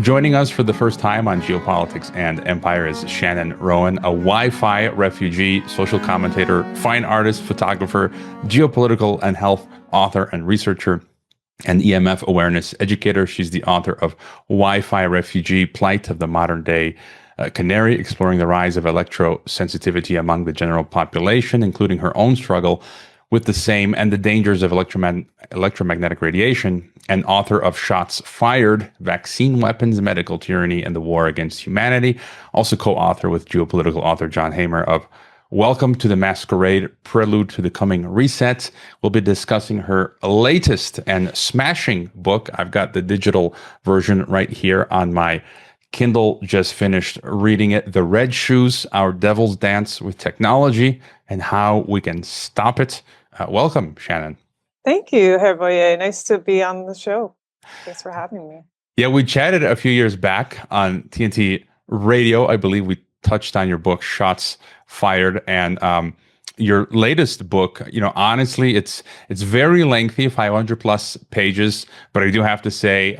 Joining us for the first time on Geopolitics and Empire is Shannon Rowan, a Wi-Fi refugee, social commentator, fine artist, photographer, geopolitical and health author and researcher, and EMF-awareness educator. She's the author of Wi-Fi Refugee, Plight of the Modern-day Canary, exploring the rise of electro-sensitivity among the general population, including her own struggle with the same and the dangers of electromagnetic radiation, and author of Shots Fired, Vaccine Weapons, Medical Tyranny, and the War Against Humanity. Also co-author with geopolitical author John Hamer of Welcome to the Masquerade, Prelude to the Coming Reset. We'll be discussing her latest and smashing book. I've got the digital version right here on my Kindle, just finished reading it. The Red Shoes, Our Devil's Dance with Technology and How We Can Stop It. Welcome, Shannon. Thank you, Hervoye. Nice to be on the show. Thanks for having me. Yeah, we chatted a few years back on TNT Radio. I believe we touched on your book, Shots Fired, and your latest book. You know, honestly, it's very lengthy, 500 plus pages, but I do have to say,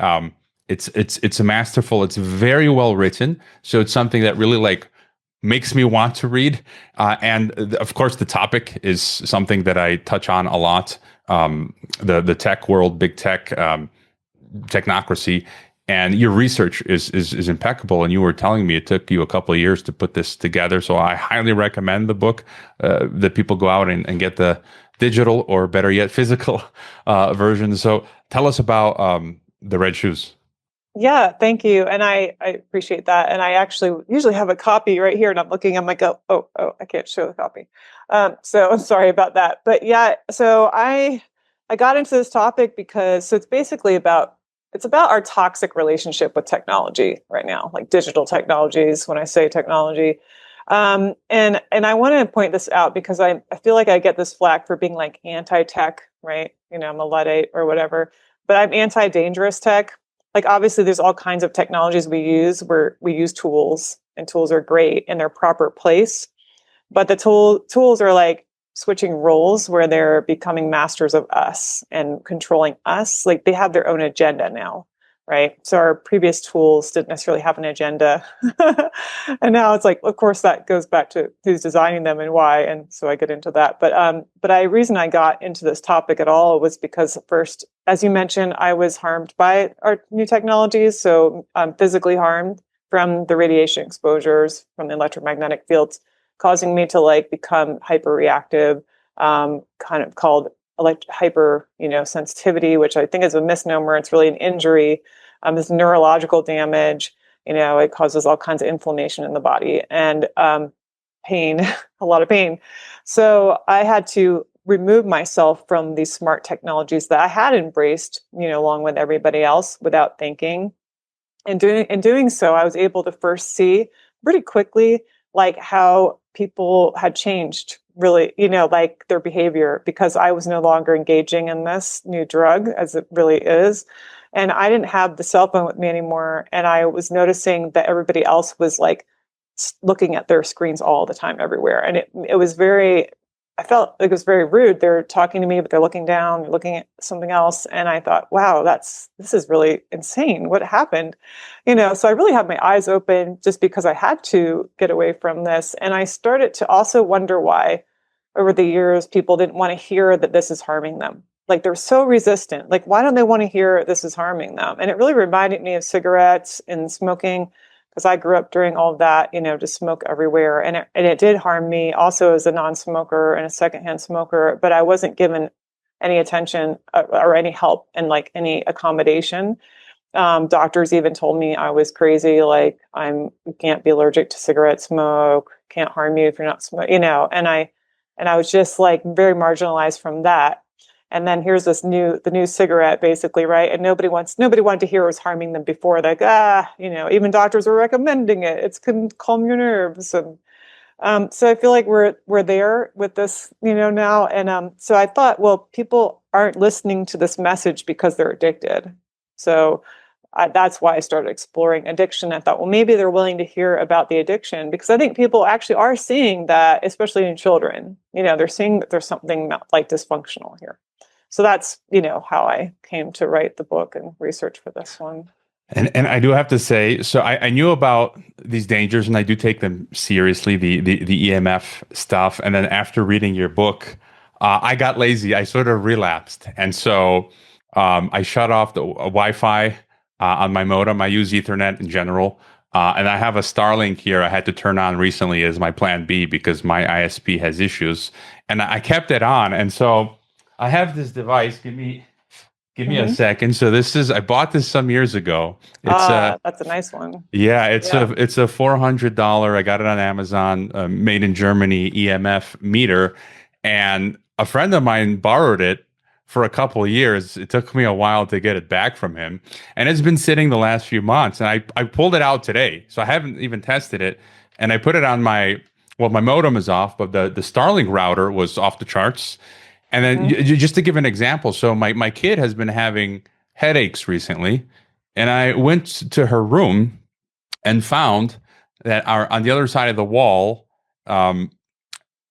it's a masterful. It's very well written, so it's something that really makes me want to read. And of course, the topic is something that I touch on a lot. The tech world, big tech, technocracy, and your research is impeccable. And you were telling me it took you a couple of years to put this together. So I highly recommend the book, that people go out and get the digital, or better yet, physical version. So tell us about the Red Shoes. Yeah, thank you. And I appreciate that. And I actually usually have a copy right here, and I'm looking, I'm like, oh, I can't show the copy. So I'm sorry about that. But yeah, so I got into this topic because it's basically about our toxic relationship with technology right now, like digital technologies, when I say technology. And I want to point this out because I feel like I get this flack for being like anti-tech, right? You know, I'm a Luddite or whatever, but I'm anti-dangerous tech. Like, obviously, there's all kinds of technologies we use where we use tools, and tools are great in their proper place. But the tools are like switching roles where they're becoming masters of us and controlling us. Like, they have their own agenda now, right? So our previous tools didn't necessarily have an agenda. And now it's like, of course, that goes back to who's designing them and why. And so I get into that. But reason I got into this topic at all was because first, as you mentioned, I was harmed by our new technologies. So I'm physically harmed from the radiation exposures from the electromagnetic fields, causing me to become hyper-reactive, kind of called hyper, sensitivity, which I think is a misnomer. It's really an injury. This neurological damage, it causes all kinds of inflammation in the body and pain, a lot of pain. So I had to remove myself from these smart technologies that I had embraced, along with everybody else without thinking. And doing so, I was able to first see pretty quickly how people had changed, really, their behavior, because I was no longer engaging in this new drug as it really is. And I didn't have the cell phone with me anymore. And I was noticing that everybody else was looking at their screens all the time everywhere. And it was I felt like it was very rude. They're talking to me, but they're looking down, they're looking at something else. And I thought, wow, this is really insane. What happened? So I really had my eyes open just because I had to get away from this. And I started to also wonder why over the years, people didn't want to hear that this is harming them. They're so resistant. Why don't they want to hear this is harming them? And it really reminded me of cigarettes and smoking, because I grew up during all of that, just smoke everywhere. And it did harm me also as a non-smoker and a secondhand smoker, but I wasn't given any attention or any help and any accommodation. Doctors even told me I was crazy. You can't be allergic to cigarette smoke, can't harm you if you're not smoking, and I was just very marginalized from that. And then here's the new cigarette, basically, right? And nobody wanted to hear it was harming them before. Even doctors were recommending it. It's can calm your nerves. And so I feel like we're there with this, now. And so I thought, well, people aren't listening to this message because they're addicted. So that's why I started exploring addiction. I thought, well, maybe they're willing to hear about the addiction, because I think people actually are seeing that, especially in children. They're seeing that there's something dysfunctional here. So that's, how I came to write the book and research for this one. And I do have to say, so I knew about these dangers and I do take them seriously, the EMF stuff. And then after reading your book, I got lazy. I sort of relapsed. And so I shut off the Wi-Fi on my modem. I use Ethernet in general. And I have a Starlink here I had to turn on recently as my plan B because my ISP has issues. And I kept it on. And so I have this device. Give me a second. So I bought this some years ago. It's that's a nice one. yeah, it's a $400. I got it on Amazon, made in Germany EMF meter, and a friend of mine borrowed it for a couple of years. It took me a while to get it back from him, and it's been sitting the last few months. And I pulled it out today, so I haven't even tested it. And I put it on my modem is off, but the Starlink router was off the charts. And then just to give an example, so my kid has been having headaches recently, and I went to her room and found that on the other side of the wall, that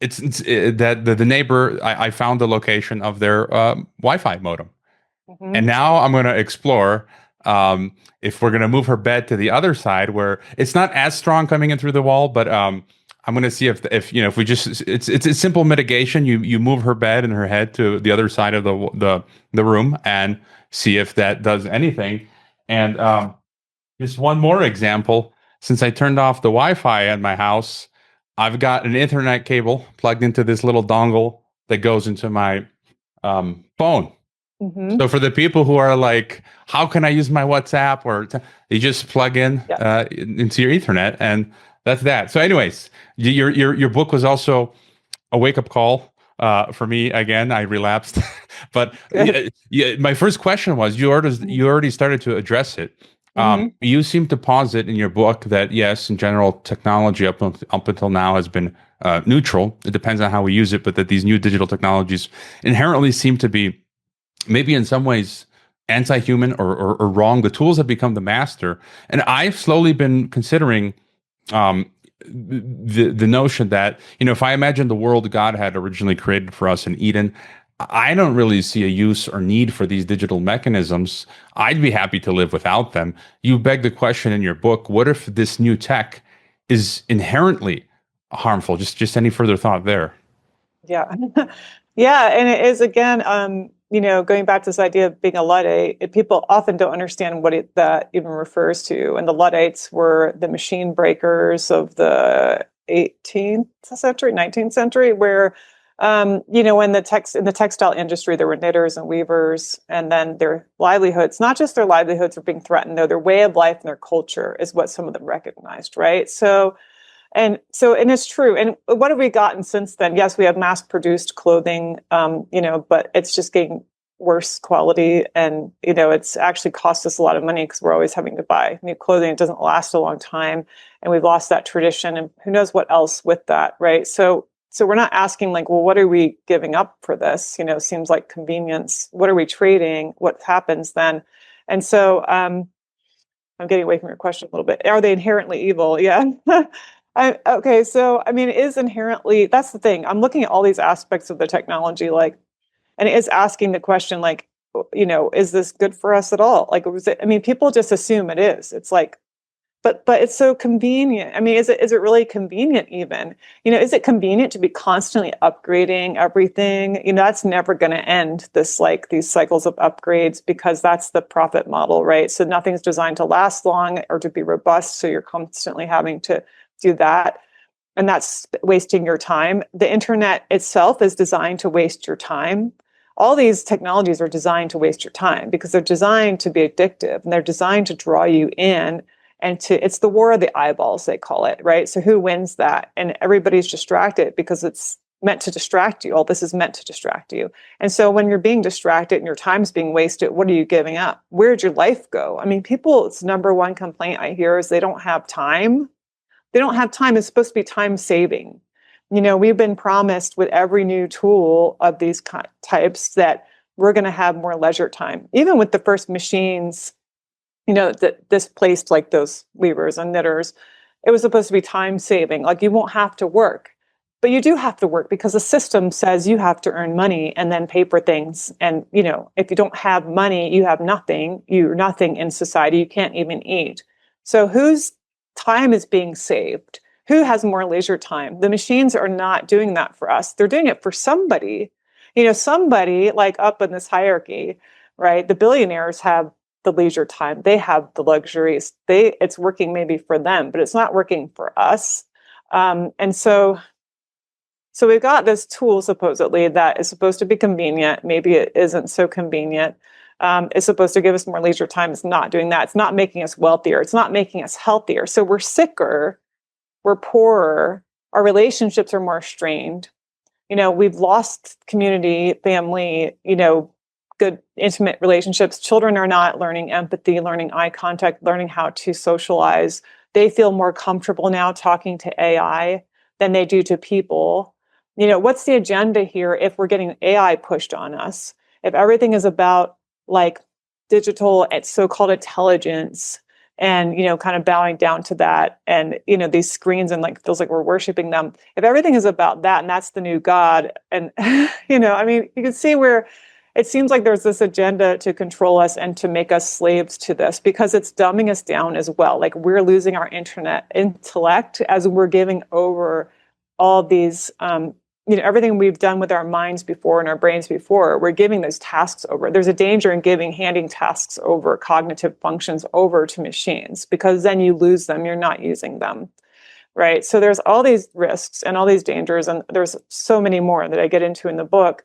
the neighbor, I found the location of their Wi-Fi modem. And now I'm going to explore if we're going to move her bed to the other side where it's not as strong coming in through the wall, but I'm going to see if we just it's a simple mitigation. You move her bed and her head to the other side of the room and see if that does anything. And just one more example. Since I turned off the Wi-Fi at my house, I've got an Ethernet cable plugged into this little dongle that goes into my phone. So for the people who are like, how can I use my WhatsApp? You just plug in into your Ethernet, and that's that. So anyways, your book was also a wake-up call for me. Again, I relapsed. But my first question was, you already started to address it. You seem to posit in your book that, yes, in general, technology up until now has been neutral. It depends on how we use it, but that these new digital technologies inherently seem to be maybe in some ways anti-human or wrong. The tools have become the master. And I've slowly been considering the notion that, if I imagine the world God had originally created for us in Eden, I don't really see a use or need for these digital mechanisms. I'd be happy to live without them. You beg the question in your book, what if this new tech is inherently harmful? Just any further thought there? Yeah. Yeah. And it is, again, going back to this idea of being a Luddite, people often don't understand what that even refers to. And the Luddites were the machine breakers of the 18th century, 19th century, where, in the textile industry, there were knitters and weavers, and then their livelihoods, not just their livelihoods were being threatened, though, their way of life and their culture is what some of them recognized, right? And it's true. And what have we gotten since then? Yes, we have mass-produced clothing, but it's just getting worse quality. And, it's actually cost us a lot of money because we're always having to buy new clothing. It doesn't last a long time. And we've lost that tradition. And who knows what else with that, right? So we're not asking like, well, what are we giving up for this? Seems like convenience. What are we trading? What happens then? And so I'm getting away from your question a little bit. Are they inherently evil? Yeah. Okay, so it is inherently, that's the thing. I'm looking at all these aspects of the technology, and it is asking the question, is this good for us at all? People just assume it is. It's like, but it's so convenient. Is it really convenient even? Is it convenient to be constantly upgrading everything? That's never going to end, these cycles of upgrades, because that's the profit model, right? So nothing's designed to last long or to be robust. So you're constantly having to do that, and that's wasting your time. The internet itself is designed to waste your time. All these technologies are designed to waste your time because they're designed to be addictive, and they're designed to draw you in, and it's the war of the eyeballs, they call it, right? So who wins that? And everybody's distracted because it's meant to distract you. All this is meant to distract you. And so when you're being distracted and your time's being wasted, what are you giving up? Where'd your life go? People's number one complaint I hear is they don't have time. They don't have time. It's supposed to be time saving. We've been promised with every new tool of these types that we're going to have more leisure time. Even with the first machines, that displaced like those weavers and knitters, it was supposed to be time saving. Like you won't have to work. But you do have to work because the system says you have to earn money and then pay for things. And, you know, if you don't have money, you have nothing. You're nothing in society. You can't even eat. So whose time is being saved? Who has more leisure time? The machines are not doing that for us. They're doing it for somebody. You know, somebody like up in this hierarchy, right? The billionaires have the leisure time. They have the luxuries. It's working maybe for them, but it's not working for us. And so we've got this tool supposedly that is supposed to be convenient. Maybe it isn't so convenient. It's supposed to give us more leisure time. It's not doing that. It's not making us wealthier. It's not making us healthier. So we're sicker. We're poorer. Our relationships are more strained. You know, we've lost community, family, you know, good intimate relationships. Children are not learning empathy, learning eye contact, learning how to socialize. They feel more comfortable now talking to AI than they do to people. You know, what's the agenda here if we're getting AI pushed on us? If everything is about like digital and so-called intelligence and, you know, kind of bowing down to that and, you know, these screens and like feels like we're worshiping them. If everything is about that and that's the new God and, you know, I mean, you can see where it seems like there's this agenda to control us and to make us slaves to this because it's dumbing us down as well. Like we're losing our internet intellect as we're giving over all these, you know, everything we've done with our minds before and our brains before, we're giving those tasks over. There's a danger in handing tasks over, cognitive functions over to machines, because then you lose them, you're not using them, right? So there's all these risks and all these dangers, and there's so many more that I get into in the book.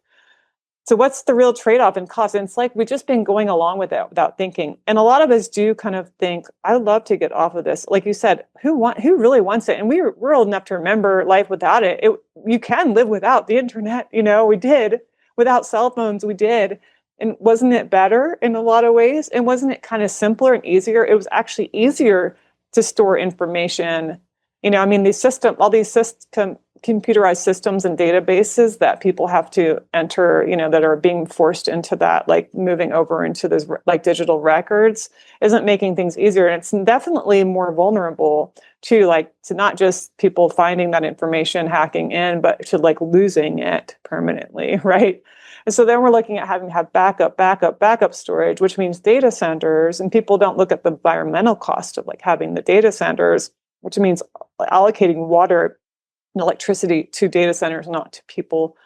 So what's the real trade-off and cost? And it's like we've just been going along with it without thinking. And a lot of us do kind of think, I'd love to get off of this. Like you said, who really wants it? And we're old enough to remember life without it. You can live without the internet. You know, we did. Without cell phones, we did. And wasn't it better in a lot of ways? And wasn't it kind of simpler and easier? It was actually easier to store information. You know, I mean, all these computerized systems and databases that people have to enter, you know, that are being forced into that, like moving over into those like digital records, isn't making things easier. And it's definitely more vulnerable to not just people finding that information, hacking in, but to like losing it permanently, right? And so then we're looking at having to have backup storage, which means data centers. And people don't look at the environmental cost of like having the data centers, which means allocating water and electricity to data centers, not to people.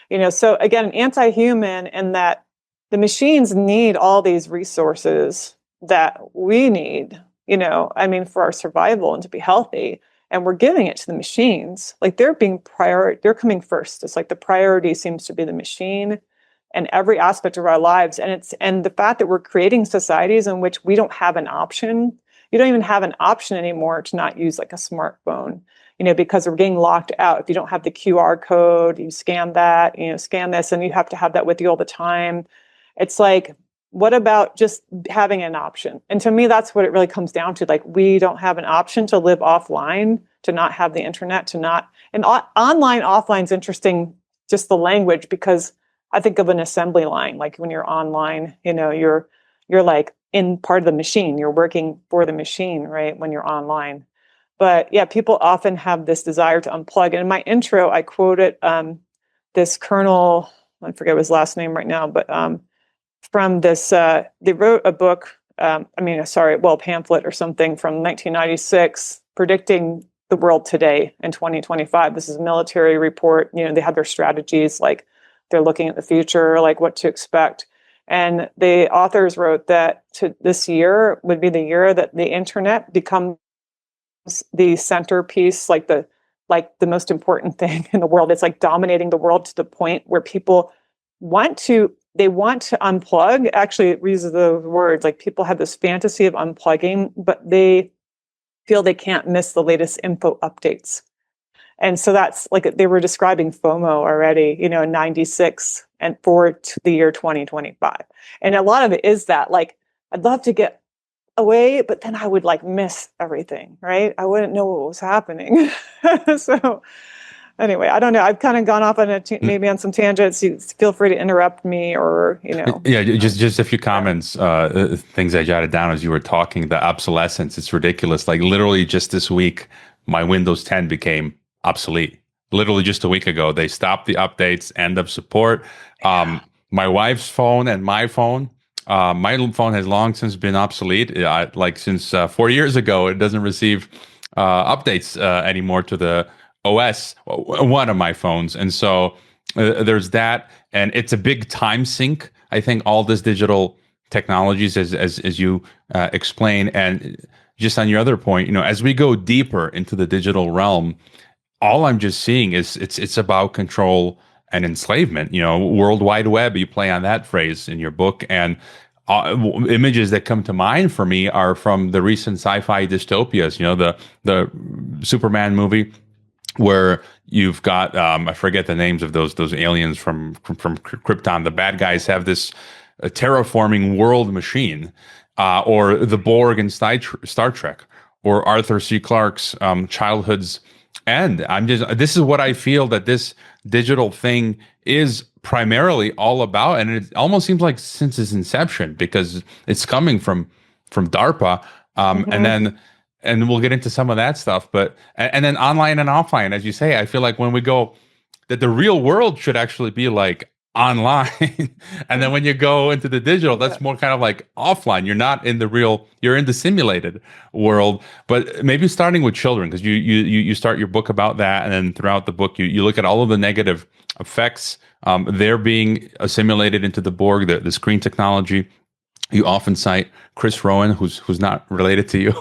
You know, so again, anti-human in that the machines need all these resources that we need, you know, I mean, for our survival and to be healthy. And we're giving it to the machines. Like they're coming first. It's like the priority seems to be the machine and every aspect of our lives. And the fact that we're creating societies in which we don't have an option. You don't even have an option anymore to not use like a smartphone, you know, because we're getting locked out. If you don't have the QR code, you scan that, you know, scan this, and you have to have that with you all the time. It's like, what about just having an option? And to me, that's what it really comes down to. Like, we don't have an option to live offline, to not have the internet, and online, offline is interesting, just the language, because I think of an assembly line. Like when you're online, you know, you're like in part of the machine, you're working for the machine, right? When you're online. But yeah, people often have this desire to unplug. And in my intro, I quoted this Colonel, I forget his last name right now, but from this, they wrote a book, pamphlet or something from 1996, predicting the world today in 2025. This is a military report. You know, they have their strategies, like they're looking at the future, like what to expect. And the authors wrote that this year would be the year that the internet becomes the centerpiece, like the most important thing in the world. It's like dominating the world to the point where people want to unplug. Actually, it uses the words, like people have this fantasy of unplugging, but they feel they can't miss the latest info updates. And so that's like they were describing FOMO already, you know, in 96 and for the year 2025. And a lot of it is that, like, I'd love to get away, but then I would like miss everything, right? I wouldn't know what was happening. So anyway, I don't know. I've kind of gone off on maybe on some tangents. You feel free to interrupt me, or, you know. Yeah, just a few comments, things I jotted down as you were talking. The obsolescence, it's ridiculous. Like literally just this week, my Windows 10 became obsolete. literally just a week ago, they stopped the updates, end of support. My wife's phone and my phone has long since been obsolete. Like since 4 years ago, it doesn't receive updates anymore to the OS, one of my phones. And so there's that. And it's a big time sink. I think all this digital technologies, as you explain, and just on your other point, as we go deeper into the digital realm, all I'm just seeing is it's about control and enslavement. World Wide Web, you play on that phrase in your book, and images that come to mind for me are from the recent sci-fi dystopias. The Superman movie, where you've got I forget the names of those aliens from Krypton. The bad guys have this terraforming world machine, or the Borg in Star Trek, or Arthur C. Clarke's childhood's end. This is what I feel that this digital thing is primarily all about, and it almost seems like since its inception, because it's coming from DARPA, and we'll get into some of that stuff, but and then online and offline, as you say, I feel like when we go, that the real world should actually be like online, and then when you go into the digital, that's more kind of like offline. You're not in the real, you're in the simulated world. But maybe starting with children, because you start your book about that, and then throughout the book you look at all of the negative effects. They're being assimilated into the Borg, the screen technology. You often cite Chris Rowan, who's not related to you,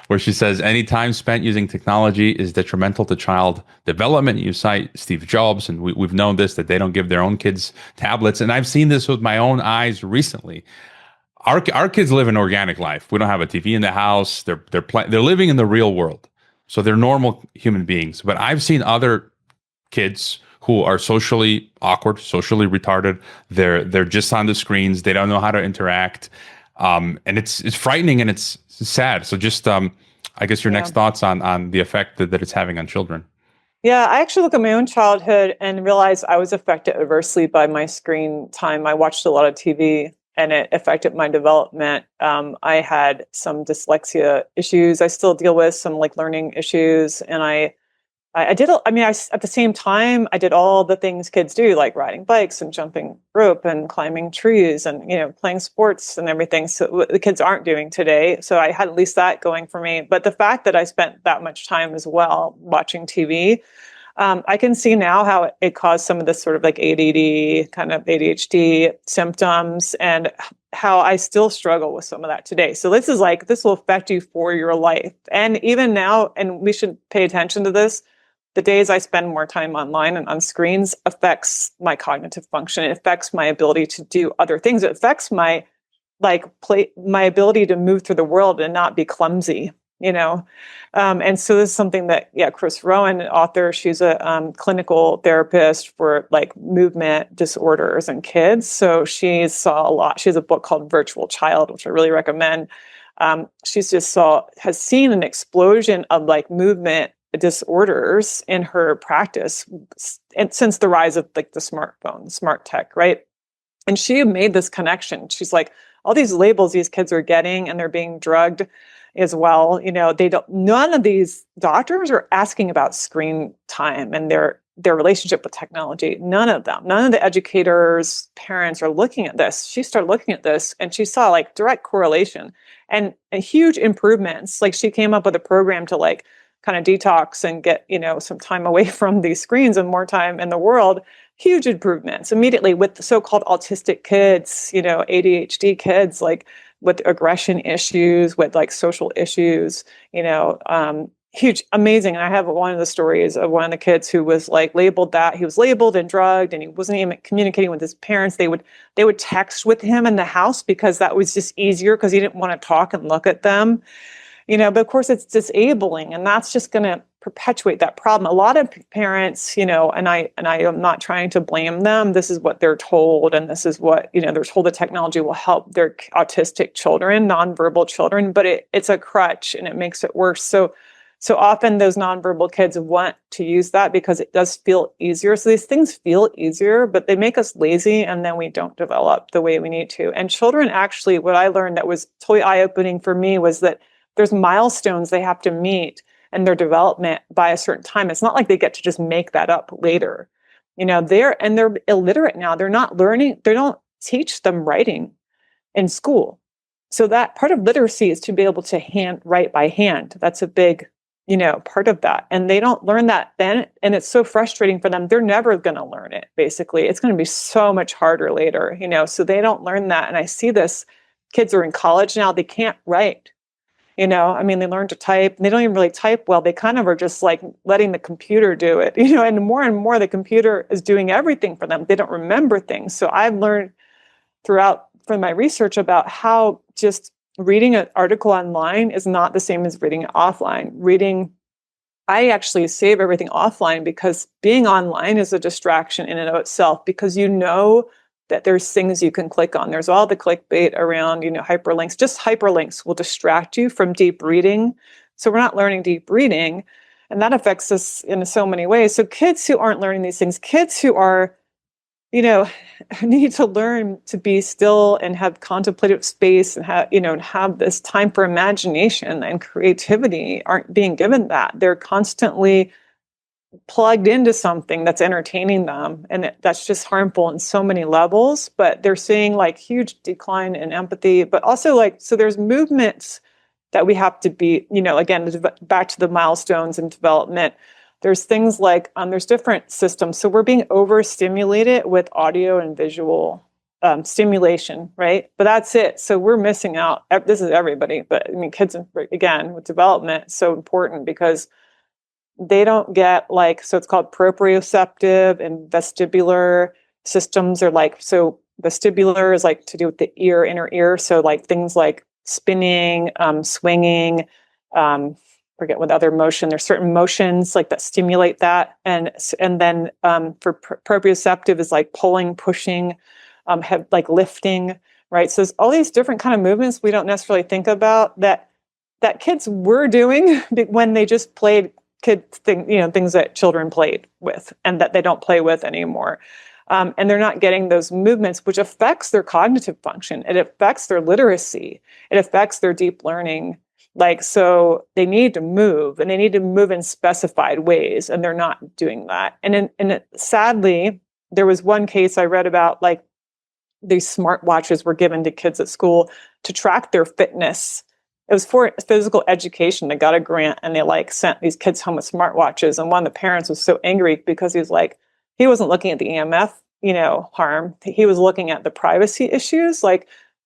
where she says any time spent using technology is detrimental to child development. You cite Steve Jobs, and we've known this, that they don't give their own kids tablets. And I've seen this with my own eyes recently. Our kids live an organic life. We don't have a TV in the house. They're living in the real world, so they're normal human beings. But I've seen other kids who are socially awkward, socially retarded. They're just on the screens. They don't know how to interact, and it's frightening and it's sad. So just I guess your next thoughts on the effect that it's having on children. Yeah, I actually look at my own childhood and realized I was affected adversely by my screen time. I watched a lot of TV, and it affected my development. I had some dyslexia issues. I still deal with some learning issues, and I did, at the same time, I did all the things kids do, like riding bikes and jumping rope and climbing trees and, playing sports and everything. So the kids aren't doing today. So I had at least that going for me. But the fact that I spent that much time as well watching TV, I can see now how it caused some of this sort of ADD, kind of ADHD symptoms, and how I still struggle with some of that today. So this will affect you for your life. And even now, and we should pay attention to this, the days I spend more time online and on screens affects my cognitive function. It affects my ability to do other things. It affects my my ability to move through the world and not be clumsy, And so this is something that, Chris Rowan, author, she's a clinical therapist for movement disorders in kids. So she saw a lot. She has a book called Virtual Child, which I really recommend. Has seen an explosion of movement disorders in her practice and since the rise of the smartphone, smart tech, right? And she made this connection. She's like, all these labels these kids are getting, and they're being drugged as well. None of these doctors are asking about screen time and their relationship with technology. None of the educators, parents are looking at this. She started looking at this, and she saw direct correlation and huge improvements. She came up with a program to kind of detox and get, some time away from these screens and more time in the world. Huge improvements immediately with the so-called autistic kids, ADHD kids, with aggression issues, with social issues, huge, amazing. And I have one of the stories of one of the kids who was labeled that he was labeled and drugged, and he wasn't even communicating with his parents. They would text with him in the house because that was just easier because he didn't want to talk and look at them. But of course it's disabling, and that's just going to perpetuate that problem. A lot of parents, and I am not trying to blame them. This is what they're told, and this is what, they're told the technology will help their autistic children, nonverbal children, but it's a crutch and it makes it worse. So often those nonverbal kids want to use that because it does feel easier. So these things feel easier, but they make us lazy, and then we don't develop the way we need to. And children, actually, what I learned that was totally eye-opening for me was that there's milestones they have to meet and their development by a certain time. It's not like they get to just make that up later. They're illiterate now. They're not learning. They don't teach them writing in school. So that part of literacy is to be able to write by hand. That's a big, part of that. And they don't learn that then. And it's so frustrating for them. They're never going to learn it, basically. It's going to be so much harder later, so they don't learn that. And I see this, kids are in college now, they can't write. They learn to type, and they don't even really type well. They kind of are just like letting the computer do it, and more the computer is doing everything for them. They don't remember things. So I've learned throughout from my research about how just reading an article online is not the same as reading it offline. I actually save everything offline because being online is a distraction in and of itself, because that there's things you can click on. There's all the clickbait around, hyperlinks. Just hyperlinks will distract you from deep reading. So we're not learning deep reading, and that affects us in so many ways. So kids who aren't learning these things, kids who are, need to learn to be still and have contemplative space and have this time for imagination and creativity, aren't being given that. They're constantly plugged into something that's entertaining them, and that's just harmful in so many levels. But they're seeing like huge decline in empathy, but also so there's movements that we have to be, again, back to the milestones in development. There's things like there's different systems. So we're being overstimulated with audio and visual stimulation, right? But that's it. So we're missing out. This is everybody, but kids, again, with development, it's so important because they don't get so it's called proprioceptive and vestibular systems are so vestibular is to do with the inner ear. So things like spinning, swinging, forget what other motion, there's certain motions that stimulate that. And then for proprioceptive is pulling, pushing, lifting, right? So there's all these different kind of movements we don't necessarily think about that kids were doing when they just played things that children played with and that they don't play with anymore. And they're not getting those movements, which affects their cognitive function. It affects their literacy. It affects their deep learning. So they need to move, and they need to move in specified ways, and they're not doing that. And sadly, there was one case I read about, these smartwatches were given to kids at school to track their fitness. It was for physical education. They got a grant, and they sent these kids home with smartwatches. And one of the parents was so angry because he was he wasn't looking at the EMF, harm. He was looking at the privacy issues.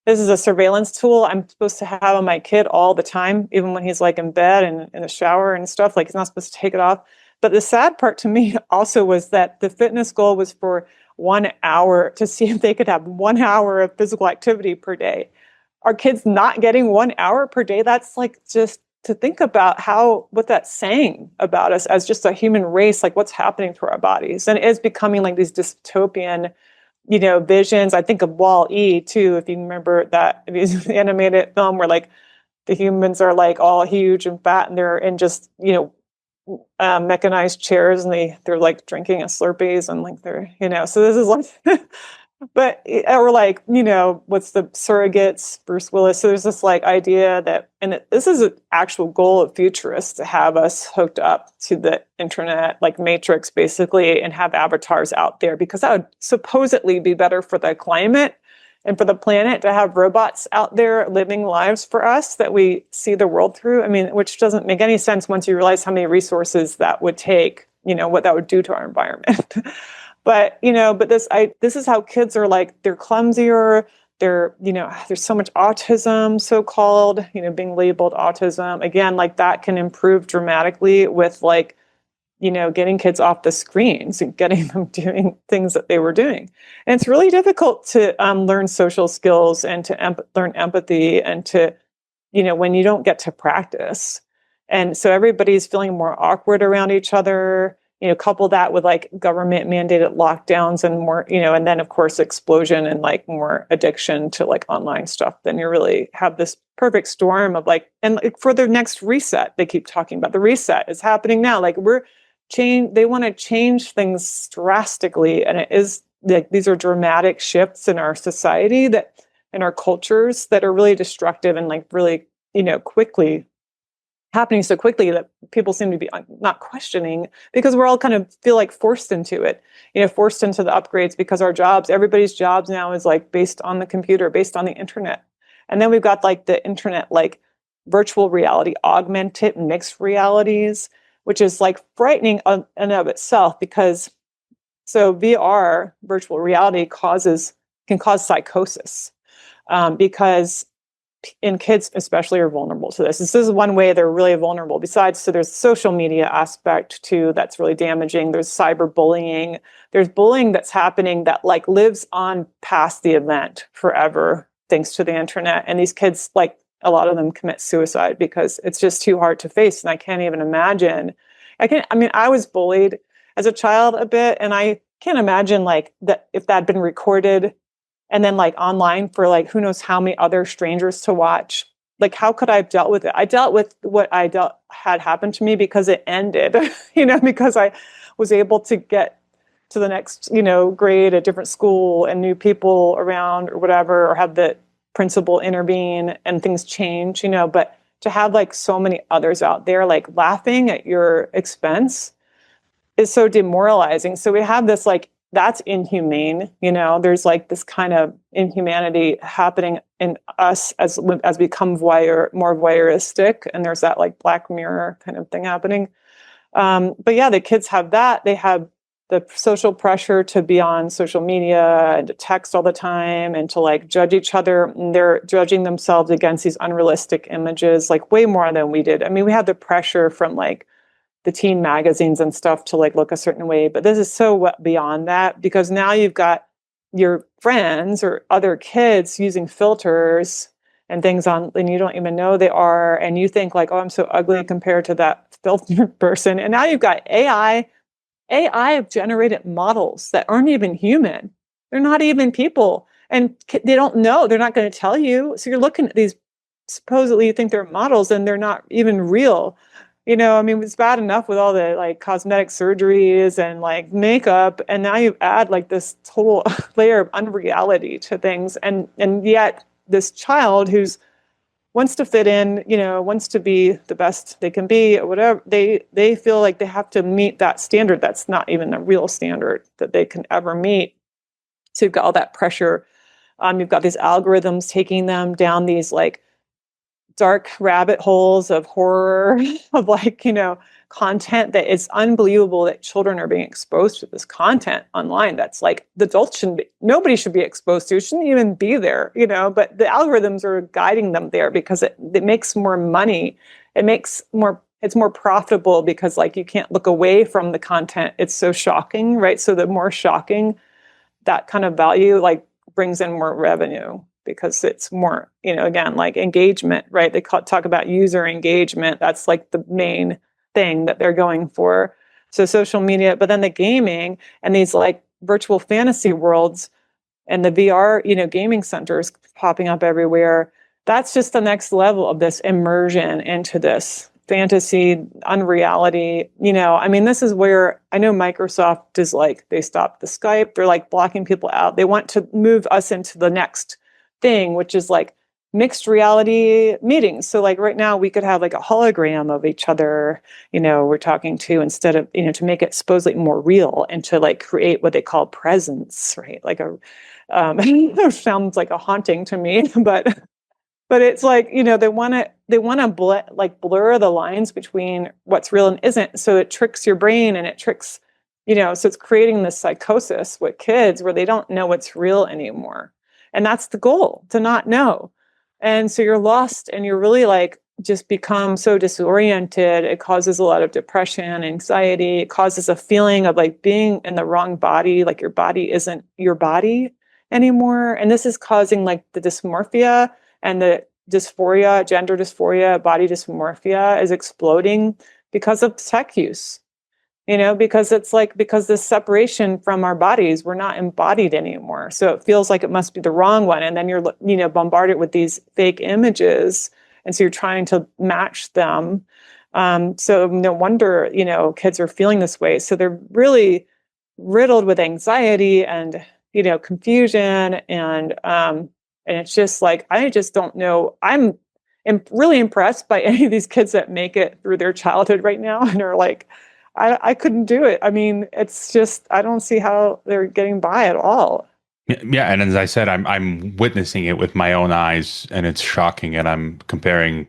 This is a surveillance tool I'm supposed to have on my kid all the time, even when he's in bed and in the shower and stuff. He's not supposed to take it off. But the sad part to me also was that the fitness goal was for 1 hour, to see if they could have 1 hour of physical activity per day. Are kids not getting 1 hour per day? That's just to think about what that's saying about us as just a human race, what's happening to our bodies. And it is becoming these dystopian, visions. I think of Wall-E too, if you remember that the animated film where the humans are all huge and fat, and they're in just, mechanized chairs, and they're drinking a Slurpees, and they're, so this is but, or what's the Surrogates, Bruce Willis. So there's this idea that, and this is an actual goal of futurists, to have us hooked up to the internet, Matrix basically, and have avatars out there, because that would supposedly be better for the climate and for the planet, to have robots out there living lives for us that we see the world through. Which doesn't make any sense once you realize how many resources that would take, what that would do to our environment. But, this is how kids are they're clumsier. They're, there's so much autism, so-called, being labeled autism. Again, that can improve dramatically with getting kids off the screens and getting them doing things that they were doing. And it's really difficult to learn social skills and to learn empathy, and to, when you don't get to practice. And so everybody's feeling more awkward around each other. Couple that with government mandated lockdowns and more, and then of course explosion and more addiction to online stuff. Then you really have this perfect storm of and for their next reset, they keep talking about the reset is happening now. They want to change things drastically. And it is these are dramatic shifts in our society, that in our cultures, that are really destructive and really, quickly happening so quickly that people seem to be not questioning, because we're all kind of feel like forced into it, forced into the upgrades, because everybody's jobs now is like based on the computer, based on the internet. And then we've got like the internet, like virtual reality, augmented, mixed realities, which is like frightening in and of itself, because so VR, virtual reality, can cause psychosis, because and kids especially are vulnerable to this. This is one way they're really vulnerable. Besides, so there's the social media aspect too that's really damaging. There's cyberbullying. There's bullying that's happening that like lives on past the event forever, thanks to the internet. And these kids, like a lot of them, commit suicide because it's just too hard to face. And I can't even imagine. I was bullied as a child a bit, and I can't imagine like that if that had been recorded and then like online for like who knows how many other strangers to watch. Like, how could I have dealt with it? I dealt with what had happened to me because it ended, because I was able to get to the next, grade at different school and new people around or whatever, or have the principal intervene and things change, but to have like so many others out there, like laughing at your expense is so demoralizing. So we have this like, that's inhumane, there's like this kind of inhumanity happening in us as we become more voyeuristic, and there's that like Black Mirror kind of thing happening. But yeah, the kids have that. They have the social pressure to be on social media and to text all the time and to like judge each other. And they're judging themselves against these unrealistic images, like way more than we did. I mean, we had the pressure from like the teen magazines and stuff to like look a certain way, but this is so beyond that, because now you've got your friends or other kids using filters and things on, and you don't even know they are, and you think like, oh, I'm so ugly compared to that filtered person. And now you've got AI have generated models that aren't even human. They're not even people, and they don't know. They're not going to tell you. So you're looking at these, supposedly you think they're models, and they're not even real. It's bad enough with all the like cosmetic surgeries and like makeup, and now you add like this total layer of unreality to things, and yet this child who's wants to fit in, wants to be the best they can be, or whatever, they feel like they have to meet that standard that's not even a real standard that they can ever meet. So you've got all that pressure. You've got these algorithms taking them down these like dark rabbit holes of horror, of like, content that is unbelievable that children are being exposed to this content online. That's like the adults nobody should be exposed to. It shouldn't even be there, but the algorithms are guiding them there because it makes more money. It's more profitable because like you can't look away from the content. It's so shocking, right? So the more shocking, that kind of value like brings in more revenue, because it's more, again, like engagement, right? They talk about user engagement. That's like the main thing that they're going for. So social media, but then the gaming and these like virtual fantasy worlds and the VR, gaming centers popping up everywhere. That's just the next level of this immersion into this fantasy, unreality. This is where I know Microsoft is like, they stopped the Skype. They're like blocking people out. They want to move us into the next thing, which is like mixed reality meetings. So like right now we could have like a hologram of each other, we're talking to, instead of, to make it supposedly more real and to like create what they call presence, right? Like it sounds like a haunting to me, but it's like, they want to blur the lines between what's real and isn't. So it tricks your brain, and it tricks, so it's creating this psychosis with kids where they don't know what's real anymore. And that's the goal, to not know. And so you're lost, and you're really like just become so disoriented. It causes a lot of depression, anxiety. It causes a feeling of like being in the wrong body, like your body isn't your body anymore. And this is causing like the dysmorphia and the dysphoria, gender dysphoria, body dysmorphia is exploding because of tech use. Because this separation from our bodies, we're not embodied anymore. So it feels like it must be the wrong one. And then you're, bombarded with these fake images. And so you're trying to match them. So no wonder, kids are feeling this way. So they're really riddled with anxiety and, confusion. And it's just like, I just don't know. am really impressed by any of these kids that make it through their childhood right now and are like, I couldn't do it. I mean, it's just, I don't see how they're getting by at all. Yeah, and as I said, I'm witnessing it with my own eyes, and it's shocking. And I'm comparing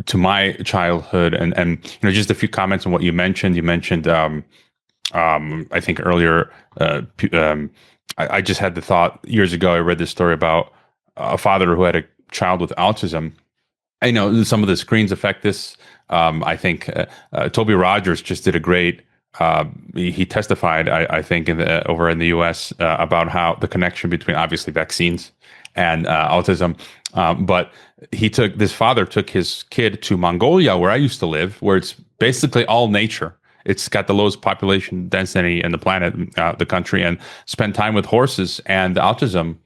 to my childhood, and just a few comments on what you mentioned. You mentioned, I think earlier, I just had the thought years ago. I read this story about a father who had a child with autism. I know some of the screens affect this. I think Toby Rogers just did a great. He testified, I think, over in the U.S. About how the connection between obviously vaccines and autism. But this father took his kid to Mongolia, where I used to live, where it's basically all nature. It's got the lowest population density in the planet, the country, and spent time with horses, and the autism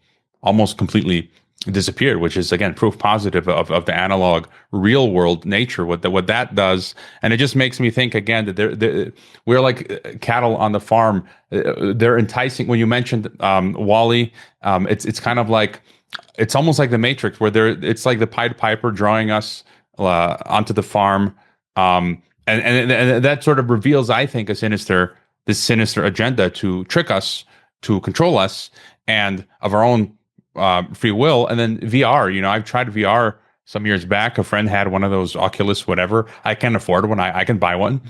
almost completely disappeared, which is again proof positive of the analog real world nature, what that does. And it just makes me think again that we're like cattle on the farm. They're enticing. When you mentioned Wally, it's kind of like, it's almost like the Matrix, where it's like the Pied Piper drawing us onto the farm, and that sort of reveals, I think, this sinister agenda to trick us, to control us, and of our own free will. And then VR, I've tried VR some years back. A friend had one of those Oculus, whatever. I can't afford one. I can buy one,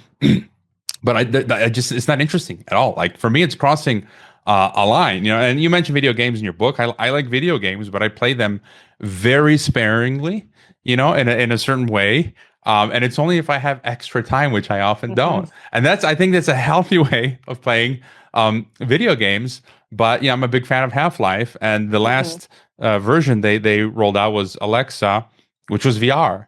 but I just, it's not interesting at all. Like for me, it's crossing a line, and you mentioned video games in your book. I like video games, but I play them very sparingly, in a certain way. And it's only if I have extra time, which I often don't. And I think that's a healthy way of playing video games. But I'm a big fan of Half-Life, and the last version they rolled out was Alexa, which was VR.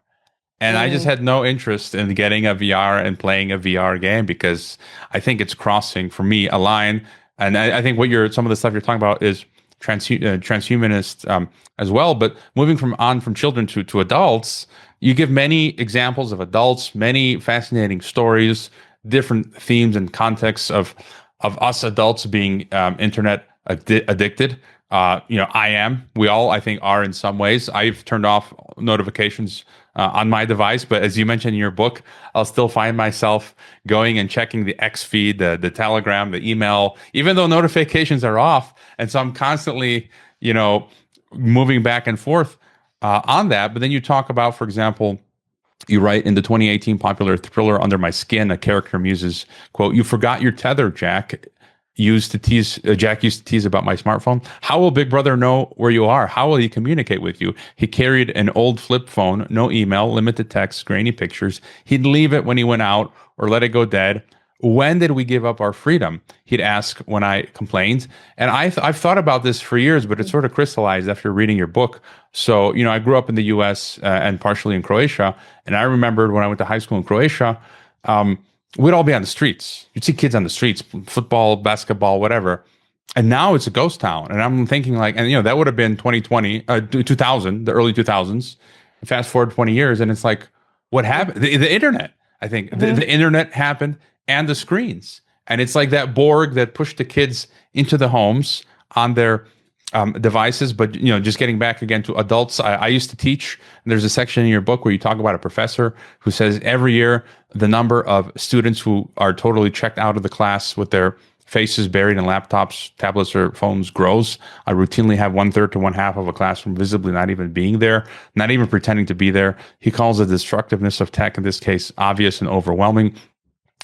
And I just had no interest in getting a VR and playing a VR game, because I think it's crossing, for me, a line. And I think some of the stuff you're talking about is transhumanist as well. But moving from children to adults, you give many examples of adults, many fascinating stories, different themes and contexts of us adults being internet addicted. We all, I think, are in some ways. I've turned off notifications on my device, but as you mentioned in your book, I'll still find myself going and checking the X feed, the Telegram, the email, even though notifications are off. And so I'm constantly, moving back and forth on that. But then you talk about, for example, you write in the 2018 popular thriller Under My Skin, a character muses, quote, "You forgot your tether, Jack. Jack used to tease about my smartphone. How will Big Brother know where you are? How will he communicate with you? He carried an old flip phone, no email, limited text, grainy pictures. He'd leave it when he went out or let it go dead. When did we give up our freedom?" He'd ask when I complained. And I've thought about this for years, but it sort of crystallized after reading your book. So, I grew up in the U.S. And partially in Croatia. And I remembered when I went to high school in Croatia, we'd all be on the streets. You'd see kids on the streets, football, basketball, whatever. And now it's a ghost town. And I'm thinking that would have been 2000, the early 2000s. Fast forward 20 years, and it's like, what happened? The internet, I think. The internet happened, and the screens. And it's like that Borg that pushed the kids into the homes on their devices. But, just getting back again to adults, I used to teach. And there's a section in your book where you talk about a professor who says every year the number of students who are totally checked out of the class with their faces buried in laptops, tablets, or phones grows. I routinely have 1/3 to 1/2 of a classroom visibly not even being there, not even pretending to be there. He calls the destructiveness of tech, in this case, obvious and overwhelming.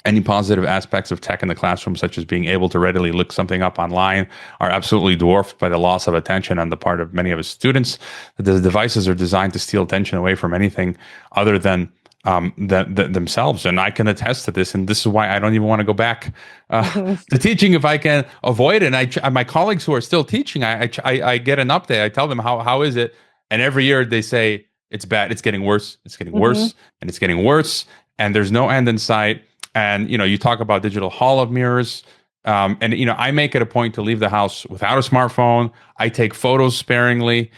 Any positive aspects of tech in the classroom, such as being able to readily look something up online, are absolutely dwarfed by the loss of attention on the part of many of his students. The devices are designed to steal attention away from anything other than themselves. And I can attest to this. And this is why I don't even want to go back to teaching if I can avoid it. And my colleagues who are still teaching, I get an update. I tell them, how is it? And every year they say, it's bad. It's getting worse. It's getting worse. And it's getting worse. And there's no end in sight. And, you talk about digital hall of mirrors. And I make it a point to leave the house without a smartphone. I take photos sparingly.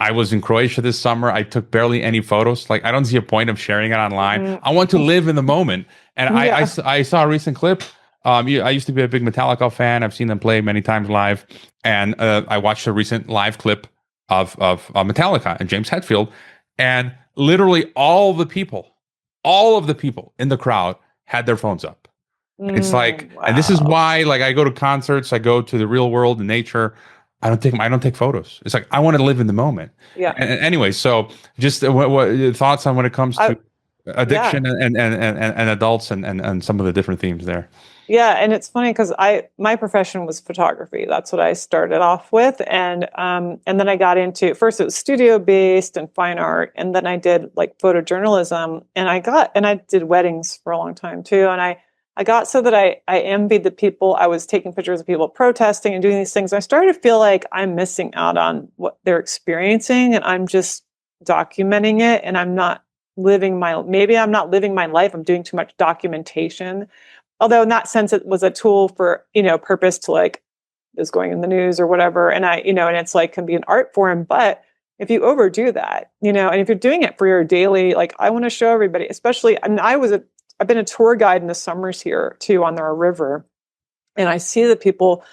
I was in Croatia this summer. I took barely any photos. Like, I don't see a point of sharing it online. I want to live in the moment. And I saw a recent clip. I used to be a big Metallica fan. I've seen them play many times live. And I watched a recent live clip of Metallica and James Hetfield. And literally all of the people in the crowd had their phones up. It's like, and this is Wow. why, like, I go to concerts, I go to the real world, in nature. I don't take photos. It's like I want to live in the moment. Yeah. And anyway, so just what your thoughts on when it comes to Yeah. addiction and adults and some of the different themes there. Yeah, and it's funny because my profession was photography. That's what I started off with, and then I got into, first it was studio based and fine art, and then I did like photojournalism, and I did weddings for a long time too, and I got so that I envied the people. I was taking pictures of people protesting and doing these things. I started to feel like I'm missing out on what they're experiencing, and I'm just documenting it, and I'm not maybe I'm not living my life. I'm doing too much documentation. Although in that sense, it was a tool for, purpose to like is going in the news or whatever. And and it's like can be an art form. But if you overdo that, and if you're doing it for your daily, like I want to show everybody, especially, I've been a tour guide in the summers here too on our river. And I see the people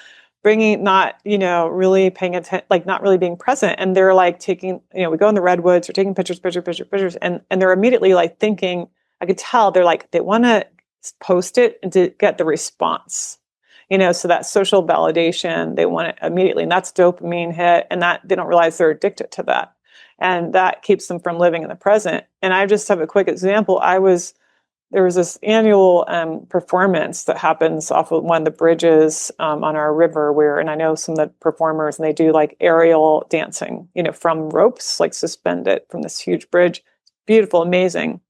bringing, not, really paying attention, like not really being present. And they're like taking, we go in the redwoods, or taking pictures. And they're immediately like thinking, I could tell they're like, they want to post it and to get the response, so that social validation, they want it immediately, and that's dopamine hit, and that they don't realize they're addicted to that, and that keeps them from living in the present. And I just have a quick example. There was this annual performance that happens off of one of the bridges on our river, and I know some of the performers, and they do like aerial dancing, from ropes, like suspended from this huge bridge. Beautiful, amazing.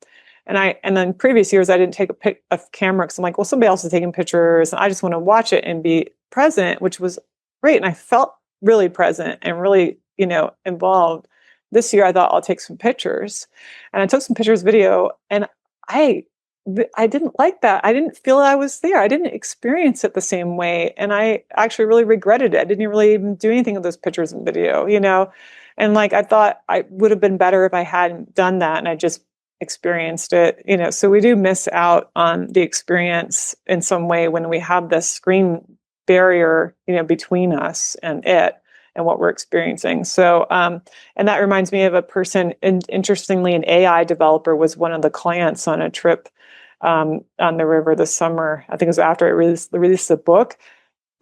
And then previous years, I didn't take a camera because I'm like, well, somebody else is taking pictures, and I just want to watch it and be present, which was great. And I felt really present and really, involved. This year, I thought I'll take some pictures, and I took some pictures, video, and I didn't like that. I didn't feel I was there. I didn't experience it the same way, and I actually really regretted it. I didn't really even do anything with those pictures and video, and like I thought I would have been better if I hadn't done that, and I just experienced it, so we do miss out on the experience in some way when we have this screen barrier, between us and it and what we're experiencing. So, and that reminds me of a person, interestingly, an AI developer was one of the clients on a trip on the river this summer. I think it was after I released the book.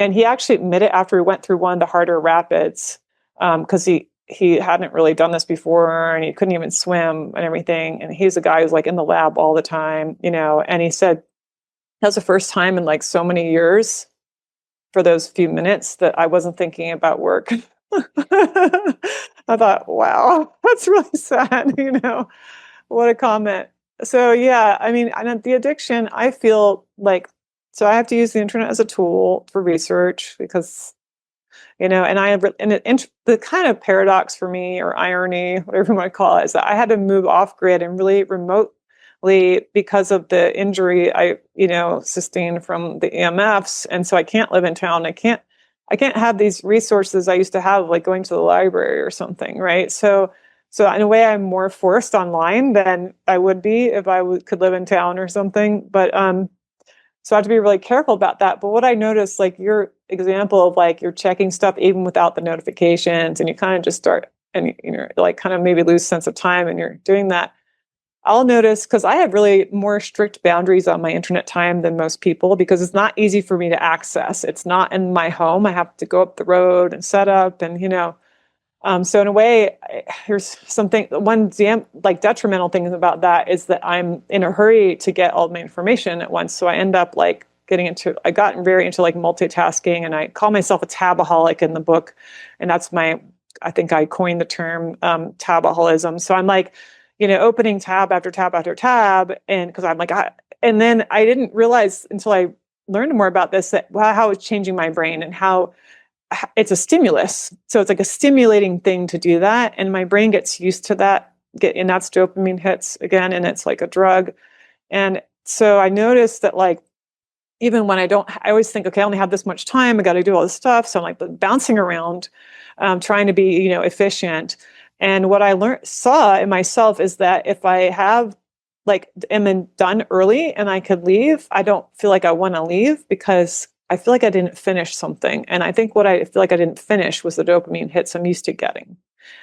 And he actually admitted after he went through one of the harder rapids, because he hadn't really done this before, and he couldn't even swim and everything. And he's a guy who's like in the lab all the time, and he said that was the first time in like so many years for those few minutes that I wasn't thinking about work. I thought, wow, that's really sad, what a comment. So yeah, I mean, and the addiction, I feel like, so I have to use the internet as a tool for research because and the kind of paradox for me, or irony, whatever you want to call it, is that I had to move off grid and really remotely because of the injury I, sustained from the EMFs. And so I can't live in town. I can't have these resources I used to have, like going to the library or something. Right. So in a way, I'm more forced online than I would be if I could live in town or something. But, so I have to be really careful about that. But what I noticed, like your example of like you're checking stuff even without the notifications, and you kind of just start, and like kind of maybe lose sense of time, and you're doing that. I'll notice, because I have really more strict boundaries on my internet time than most people, because it's not easy for me to access. It's not in my home. I have to go up the road and set up, and so in a way, here's one detrimental thing about that is that I'm in a hurry to get all my information at once. So I end up like I got very into like multitasking, and I call myself a tabaholic in the book. And that's I think I coined the term tabaholism. So I'm like, opening tab after tab after tab. And because I'm like, and then I didn't realize until I learned more about this, that how it's changing my brain and how it's a stimulus. So it's like a stimulating thing to do that. And my brain gets used to that. And that's dopamine hits again. And it's like a drug. And so I noticed that like, even when I always think, okay, I only have this much time. I got to do all this stuff. So I'm like bouncing around, trying to be, efficient. And what I saw in myself is that if I have am done early and I could leave, I don't feel like I want to leave because I feel like I didn't finish something. And I think what I feel like I didn't finish was the dopamine hits I'm used to getting.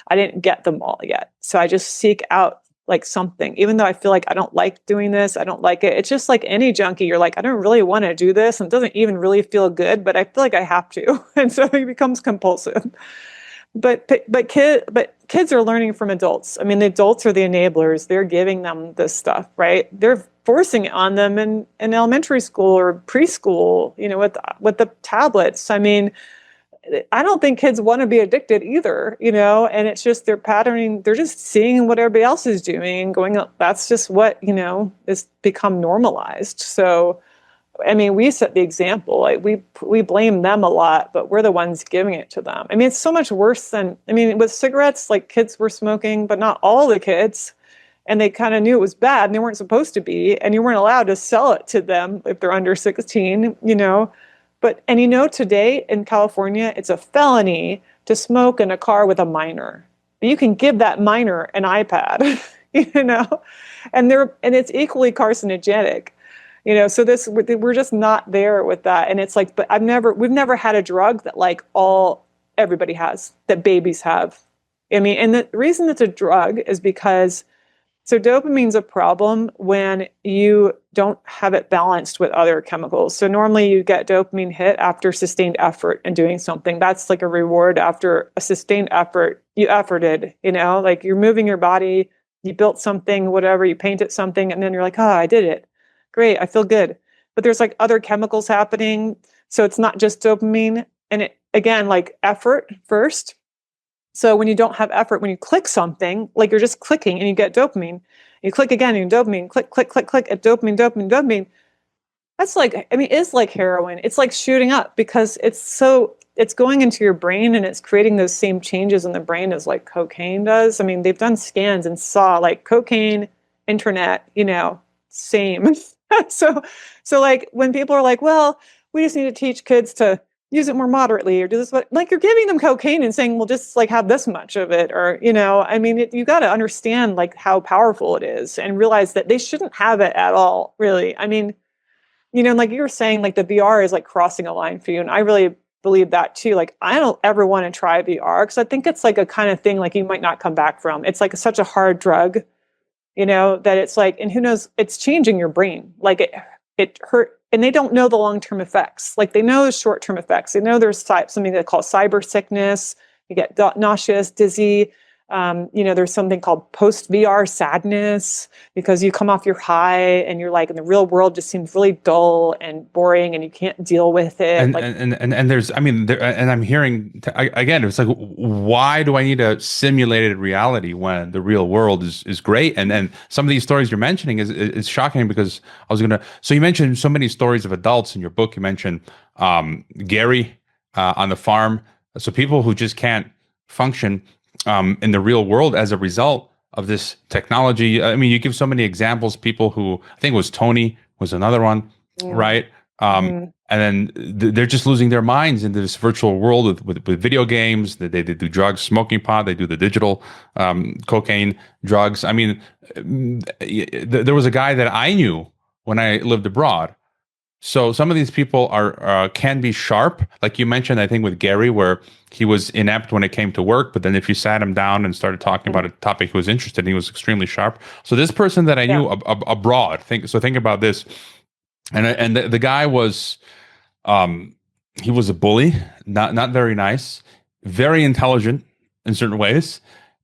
I didn't get them all yet. So I just seek out like something, even though I feel like I don't like doing this, I don't like it. It's just like any junkie. You're like, I don't really want to do this. And it doesn't even really feel good, but I feel like I have to. And so it becomes compulsive. But kids are learning from adults. I mean, the adults are the enablers. They're giving them this stuff, right? They're forcing it on them in elementary school or preschool, with the tablets. I mean, I don't think kids want to be addicted either, and it's just they're patterning, they're just seeing what everybody else is doing and going, that's just what, is become normalized. So, I mean, we set the example. Like we blame them a lot, but we're the ones giving it to them. I mean, it's so much worse than, with cigarettes, like kids were smoking, but not all the kids. And they kind of knew it was bad and they weren't supposed to be. And you weren't allowed to sell it to them if they're under 16, But, today in California, it's a felony to smoke in a car with a minor. But you can give that minor an iPad, and it's equally carcinogenic. So we're just not there with that. And it's like, but we've never had a drug that like everybody has, that babies have. And the reason it's a drug is because, so dopamine's a problem when you don't have it balanced with other chemicals. So normally you get dopamine hit after sustained effort in doing something. That's like a reward after a sustained effort. You efforted, like you're moving your body, you built something, whatever, you painted something, and then you're like, oh, I did it. Great, I feel good. But there's like other chemicals happening. So it's not just dopamine. And it, again, like effort first. So when you don't have effort, when you click something, like you're just clicking and you get dopamine, you click again and dopamine, click, click, click, click, at dopamine. That's like, it's like heroin. It's like shooting up because it's going into your brain and it's creating those same changes in the brain as like cocaine does. They've done scans and saw like cocaine, internet, same. So like when people are like, well, we just need to teach kids to use it more moderately or do this, but like you're giving them cocaine and saying, well, just like have this much of it, or, you got to understand like how powerful it is and realize that they shouldn't have it at all, really. Like you were saying, like the VR is like crossing a line for you. And I really believe that too. Like, I don't ever want to try VR because I think it's like a kind of thing like you might not come back from. It's like such a hard drug, that it's like, and who knows, it's changing your brain. Like it hurt. And they don't know the long-term effects. Like they know the short-term effects. They know there's something they call cyber sickness. You get nauseous, dizzy. There's something called post-VR sadness because you come off your high and you're like, in the real world just seems really dull and boring and you can't deal with it. And there's, and I'm hearing, again, it's like, why do I need a simulated reality when the real world is great? And then some of these stories you're mentioning is shocking because so you mentioned so many stories of adults in your book. You mentioned Gary on the farm. So people who just can't function in the real world as a result of this technology. You give so many examples. People who, I think it was Tony was another one, right? And then they're just losing their minds into this virtual world with video games. They do drugs, smoking pot. They do the digital cocaine drugs. There was a guy that I knew when I lived abroad. So some of these people can be sharp, like you mentioned, I think with Gary, where he was inept when it came to work, but then if you sat him down and started talking about a topic he was interested in, he was extremely sharp. So this person that I knew abroad, think about this, and the guy was, he was a bully, not very nice, very intelligent in certain ways,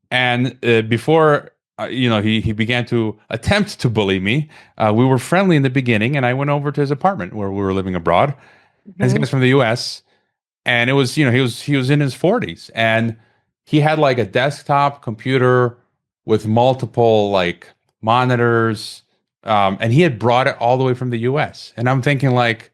and before. He began to attempt to bully me. We were friendly in the beginning, and I went over to his apartment where we were living abroad. Mm-hmm. And this guy's from the U.S., and it was, he was in his 40s, and he had like a desktop computer with multiple like monitors, and he had brought it all the way from the U.S. And I'm thinking like,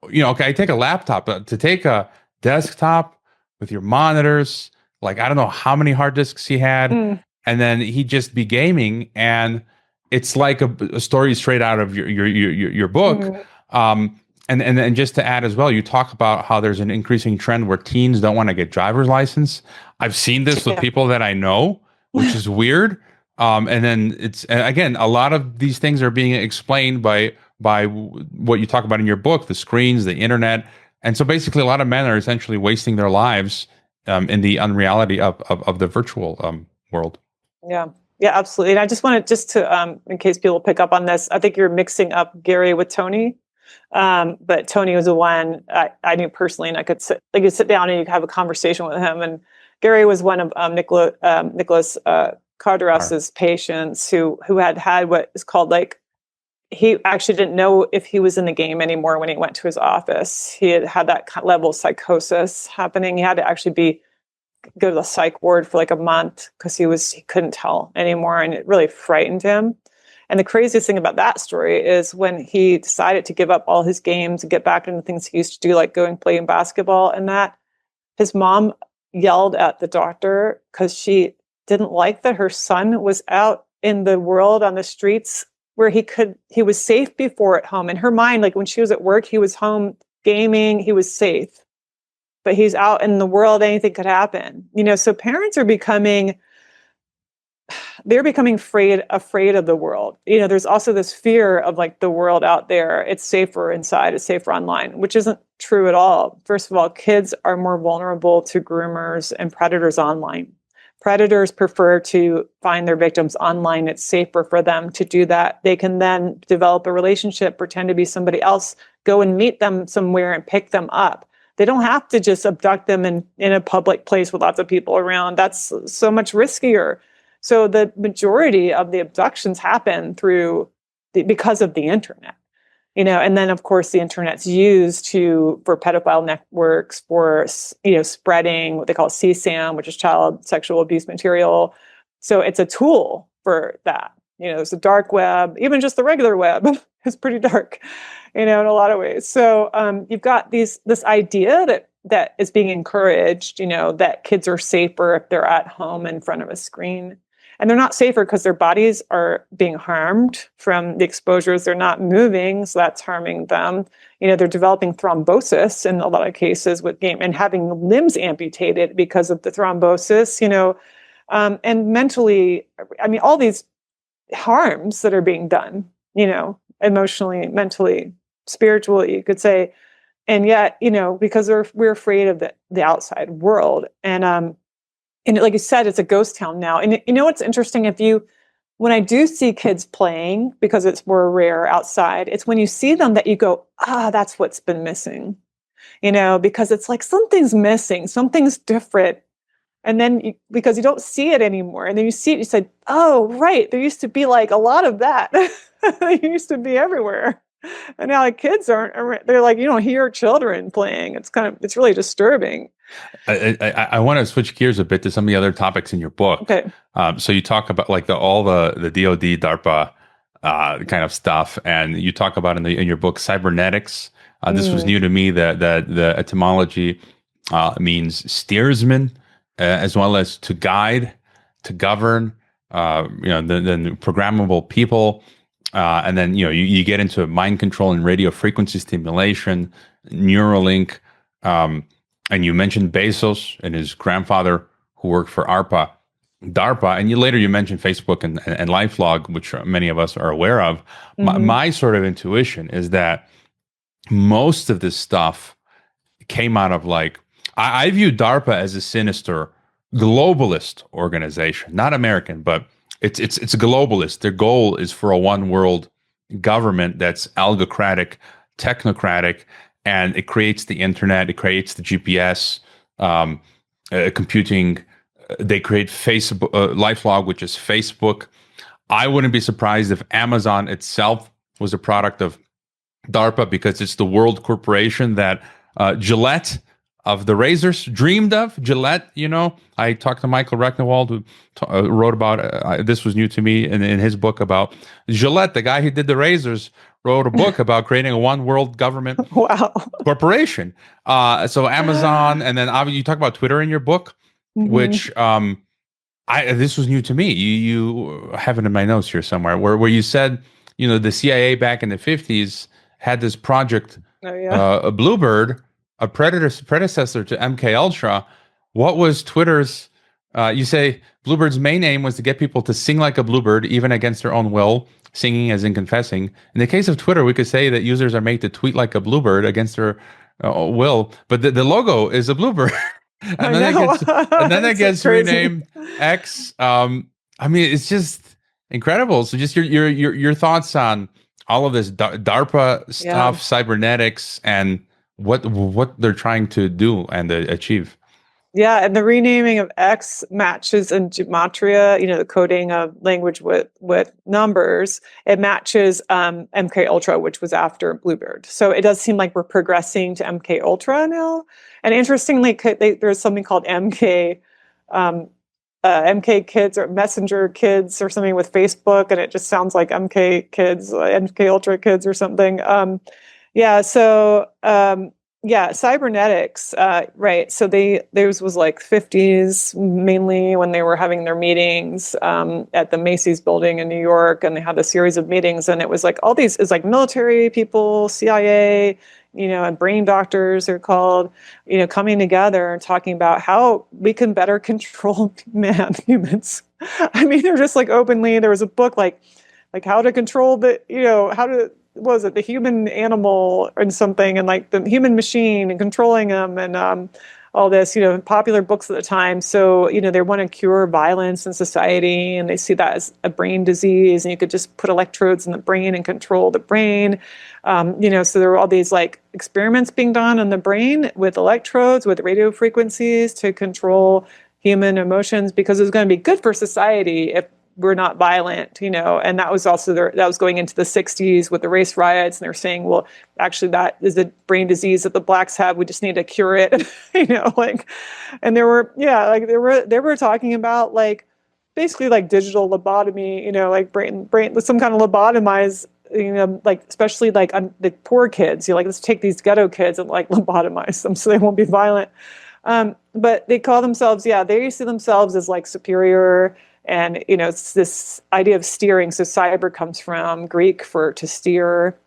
okay, I take a laptop, but to take a desktop with your monitors, like I don't know how many hard disks he had. And then he'd just be gaming, and it's like a story straight out of your book. And just to add as well, you talk about how there's an increasing trend where teens don't want to get driver's license. I've seen this with people that I know, which is weird. And then again, a lot of these things are being explained by what you talk about in your book, the screens, the internet. And so basically a lot of men are essentially wasting their lives in the unreality of the virtual world. Yeah. Yeah, absolutely. And I just wanted to, in case people pick up on this, I think you're mixing up Gary with Tony. But Tony was the one I knew personally, and I could sit down and you could have a conversation with him. And Gary was one of Nicholas Cardaras's patients who had what is called, like, he actually didn't know if he was in the game anymore when he went to his office. He had that level of psychosis happening. He had to actually go to the psych ward for like a month because he couldn't tell anymore, and it really frightened him. And the craziest thing about that story is when he decided to give up all his games and get back into things he used to do, like going playing basketball, and that his mom yelled at the doctor because she didn't like that her son was out in the world on the streets where he was safe before at home. In her mind, like when she was at work, he was home gaming, he was safe. But he's out in the world, anything could happen. So parents are becoming afraid of the world. There's also this fear of like the world out there. It's safer inside, it's safer online, which isn't true at all. First of all, kids are more vulnerable to groomers and predators online. Predators prefer to find their victims online. It's safer for them to do that. They can then develop a relationship, pretend to be somebody else, go and meet them somewhere and pick them up. They don't have to just abduct them in a public place with lots of people around. That's so much riskier. So the majority of the abductions happen because of the internet. And then of course the internet's used for pedophile networks, for spreading what they call CSAM, which is child sexual abuse material. So it's a tool for that. There's the dark web, even just the regular web is pretty dark, in a lot of ways. So you've got this idea that is being encouraged, that kids are safer if they're at home in front of a screen. And they're not safer because their bodies are being harmed from the exposures. They're not moving, so that's harming them. They're developing thrombosis in a lot of cases with game and having limbs amputated because of the thrombosis, and mentally, all these harms that are being done, emotionally, mentally, spiritually, you could say. And yet, because we're afraid of the outside world. And like you said, it's a ghost town now. And what's interesting, when I do see kids playing, because it's more rare outside, it's when you see them that you go, that's what's been missing, because it's like something's missing, something's different. And then because you don't see it anymore, and then you see it, you say, oh, right, there used to be like a lot of that. It used to be everywhere. And now like kids they're like, you don't hear children playing. It's really disturbing. I want to switch gears a bit to some of the other topics in your book. Okay. So you talk about like all the DoD, DARPA kind of stuff, and you talk about in your book cybernetics. This was new to me. The etymology means steersman, as well as to guide, to govern. The programmable people. And then, you get into mind control and radio frequency stimulation, Neuralink. And you mentioned Bezos and his grandfather who worked for DARPA. And you mentioned Facebook and LifeLog, which many of us are aware of. Mm-hmm. My sort of intuition is that most of this stuff came out of I view DARPA as a sinister globalist organization, not American, but it's a globalist. Their goal is for a one world government that's algocratic, technocratic, and it creates the internet, it creates the GPS, computing. They create Facebook, LifeLog, which is Facebook. I wouldn't be surprised if Amazon itself was a product of DARPA, because it's the world corporation that Gillette of the razors dreamed of. Gillette, I talked to Michael Rechnewald, who wrote about, this was new to me, in his book about Gillette, the guy who did the razors, wrote a book about creating a one world government corporation. So Amazon, and then obviously you talk about Twitter in your book, mm-hmm. which this was new to me. You have it in my notes here somewhere, where you said, the CIA back in the 50s had this project, a Bluebird, a predecessor to MK Ultra. What was Twitter's? You say Bluebird's main aim was to get people to sing like a bluebird, even against their own will. Singing as in confessing. In the case of Twitter, we could say that users are made to tweet like a bluebird against their will. But the logo is a bluebird, and then it gets renamed X. I mean, it's just incredible. So just your thoughts on all of this DARPA Yeah. stuff, cybernetics, and what they're trying to do and achieve. Yeah, and the renaming of X matches in gematria, the coding of language with numbers. It matches MK Ultra, which was after Bluebird. So it does seem like we're progressing to MK Ultra now. And interestingly, there's something called MK Kids or Messenger Kids or something with Facebook, and it just sounds like MK Kids, MK Ultra Kids or something. Yeah, so yeah, cybernetics, right. So theirs was like 50s mainly when they were having their meetings at the Macy's building in New York, and they had a series of meetings, and it was like all these is like military people, CIA, and brain doctors they're called, coming together and talking about how we can better control humans. I mean, they're just like openly. There was a book like how to control how to was it the human animal and something, and like the human machine and controlling them, and all this, popular books at the time. So, they want to cure violence in society, and they see that as a brain disease, and you could just put electrodes in the brain and control the brain. So there were all these like experiments being done on the brain with electrodes, with radio frequencies to control human emotions, because it was going to be good for society if we're not violent, and that was also that was going into the 60s with the race riots, and they're saying, well, actually that is a brain disease that the blacks have. We just need to cure it, and they were talking about like basically like digital lobotomy, like brain, some kind of lobotomize, like especially like the poor kids, let's take these ghetto kids and like lobotomize them so they won't be violent. But they call themselves, they see themselves as like superior. And, it's this idea of steering. So cyber comes from Greek for to steer.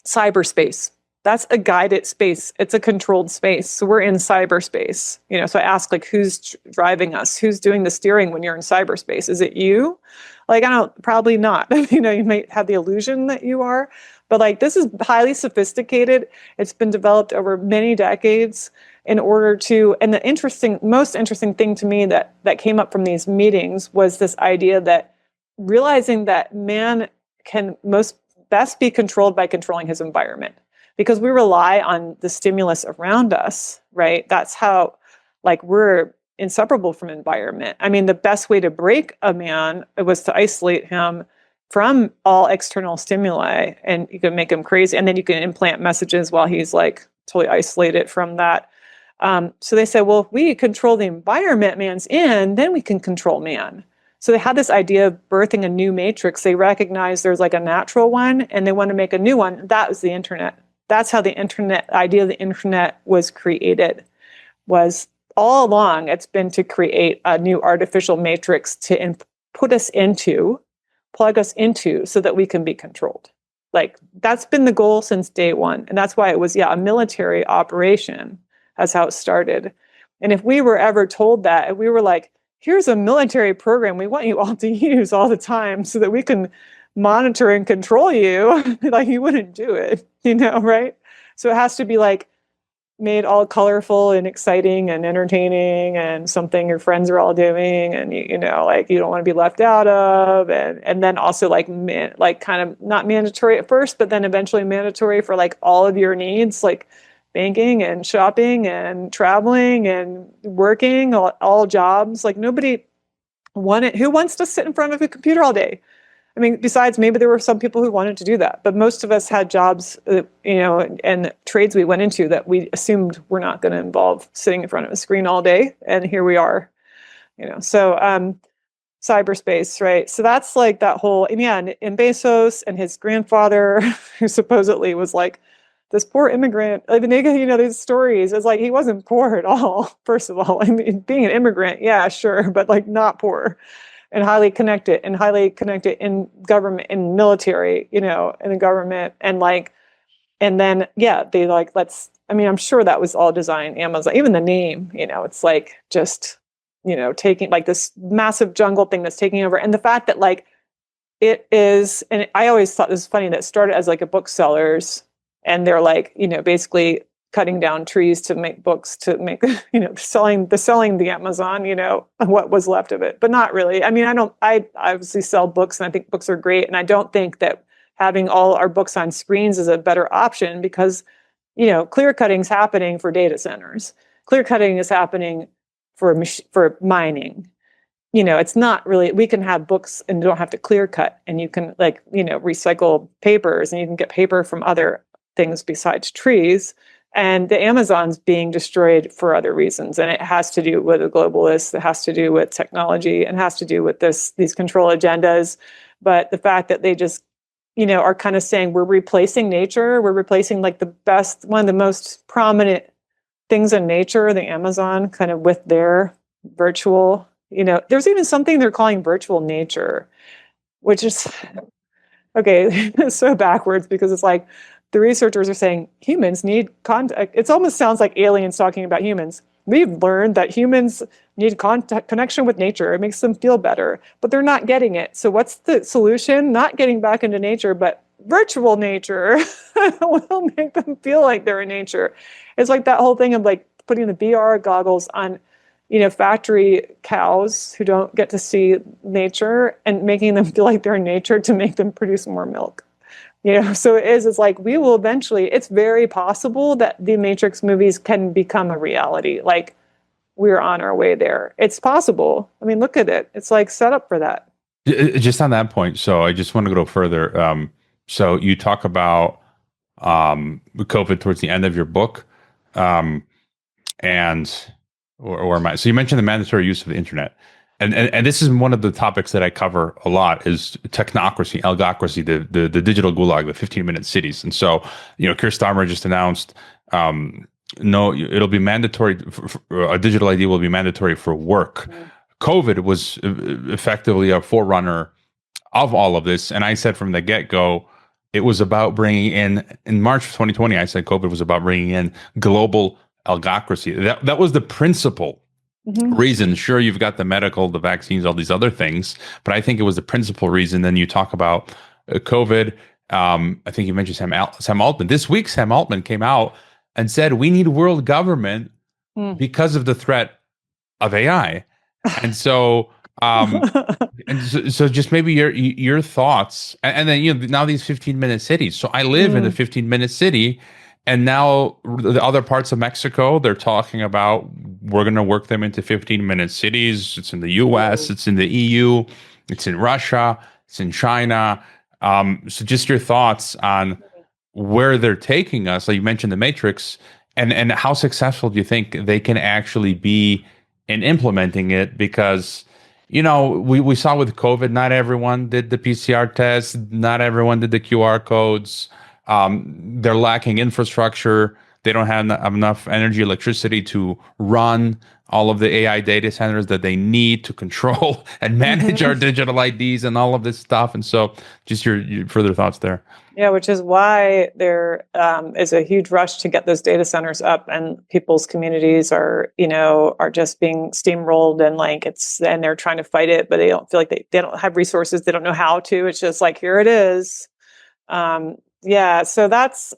Cyberspace. That's a guided space. It's a controlled space. So we're in cyberspace. So I ask, like, who's driving us? Who's doing the steering when you're in cyberspace? Is it you? Like, probably not. You might have the illusion that you are. But like, this is highly sophisticated. It's been developed over many decades in order to, and the most interesting thing to me that came up from these meetings was this idea that realizing that man can best be controlled by controlling his environment, because we rely on the stimulus around us, right? That's how, like, we're inseparable from environment. I mean, the best way to break a man was to isolate him from all external stimuli, and you can make him crazy, and then you can implant messages while he's like totally isolated from that. So they said, well, if we control the environment man's in, then we can control man. So they had this idea of birthing a new matrix. They recognized there's like a natural one, and they want to make a new one. That was the internet. That's how the idea of the internet was created. Was all along, it's been to create a new artificial matrix to plug us into, so that we can be controlled. Like, that's been the goal since day one. And that's why it was, a military operation. That's how it started. And if we were ever told that, if we were like, here's a military program we want you all to use all the time so that we can monitor and control you, like, you wouldn't do it, right? So it has to be like made all colorful and exciting and entertaining and something your friends are all doing, and like you don't want to be left out of, and then also like kind of not mandatory at first, but then eventually mandatory for like all of your needs, like banking and shopping and traveling and working, all jobs. Like, nobody who wants to sit in front of a computer all day? I mean, besides maybe there were some people who wanted to do that, but most of us had jobs, and trades we went into that we assumed were not going to involve sitting in front of a screen all day. And here we are, so cyberspace, right? So that's like that whole, and Bezos and his grandfather, who supposedly was like, this poor immigrant, I mean, these stories, it's like he wasn't poor at all. First of all, I mean, being an immigrant, yeah, sure, but like not poor, and highly connected in government, in military, in the government, and then they like, I'm sure that was all designed. Amazon, even the name, it's like just, taking like this massive jungle thing that's taking over, and the fact that like it is, and I always thought this was funny, that started as like a booksellers. And they're like, basically cutting down trees to make books, to make, selling the Amazon, what was left of it, but not really. I mean, I obviously sell books and I think books are great. And I don't think that having all our books on screens is a better option because, clear cutting is happening for data centers. Clear cutting is happening for mining. It's not really, we can have books and don't have to clear cut, and you can recycle papers, and you can get paper from other things besides trees. And the Amazon's being destroyed for other reasons. And it has to do with the globalists, it has to do with technology, and has to do with these control agendas. But the fact that they just, are kind of saying we're replacing nature, we're replacing like one of the most prominent things in nature, the Amazon, kind of with their virtual, there's even something they're calling virtual nature, which is, okay, it's so backwards because it's like, the researchers are saying humans need contact. It almost sounds like aliens talking about humans. We've learned that humans need connection with nature. It makes them feel better, but they're not getting it. So what's the solution? Not getting back into nature, but virtual nature will make them feel like they're in nature. It's like that whole thing of like putting the VR goggles on, factory cows who don't get to see nature and making them feel like they're in nature to make them produce more milk. So it's like we will eventually, it's very possible that the Matrix movies can become a reality. Like we're on our way there. It's possible. I mean, look at it. It's like set up for that. Just on that point. So I just want to go further. So you talk about COVID towards the end of your book. So you mentioned the mandatory use of the internet. And this is one of the topics that I cover a lot is technocracy, algocracy, the digital gulag, the 15-minute cities. And so, Keir Starmer just announced, it'll be mandatory, a digital ID will be mandatory for work. Mm. COVID was effectively a forerunner of all of this. And I said from the get-go, it was about bringing in March of 2020, I said COVID was about bringing in global algocracy. That was the principle. Mm-hmm. Reason. Sure, you've got the medical, the vaccines, all these other things, but I think it was the principal reason. Then you talk about COVID. I think you mentioned Sam Altman. This week, Sam Altman came out and said we need world government because of the threat of AI. And so, so just maybe your thoughts, and then now these 15-minute cities. So I live in a 15-minute city. And now the other parts of Mexico, they're talking about we're going to work them into 15-minute cities. It's in the US, it's in the EU, it's in Russia, it's in China. So just your thoughts on where they're taking us. Like you mentioned the Matrix, and how successful do you think they can actually be in implementing it? Because, we saw with COVID, not everyone did the PCR test, not everyone did the QR codes. They're lacking infrastructure. They don't have enough energy, electricity to run all of the AI data centers that they need to control and manage our digital IDs and all of this stuff. And so just your further thoughts there. Yeah, which is why there is a huge rush to get those data centers up, and people's communities are just being steamrolled, and they're trying to fight it, but they don't feel like they don't have resources. They don't know how to. It's just like, here it is. Yeah, so that's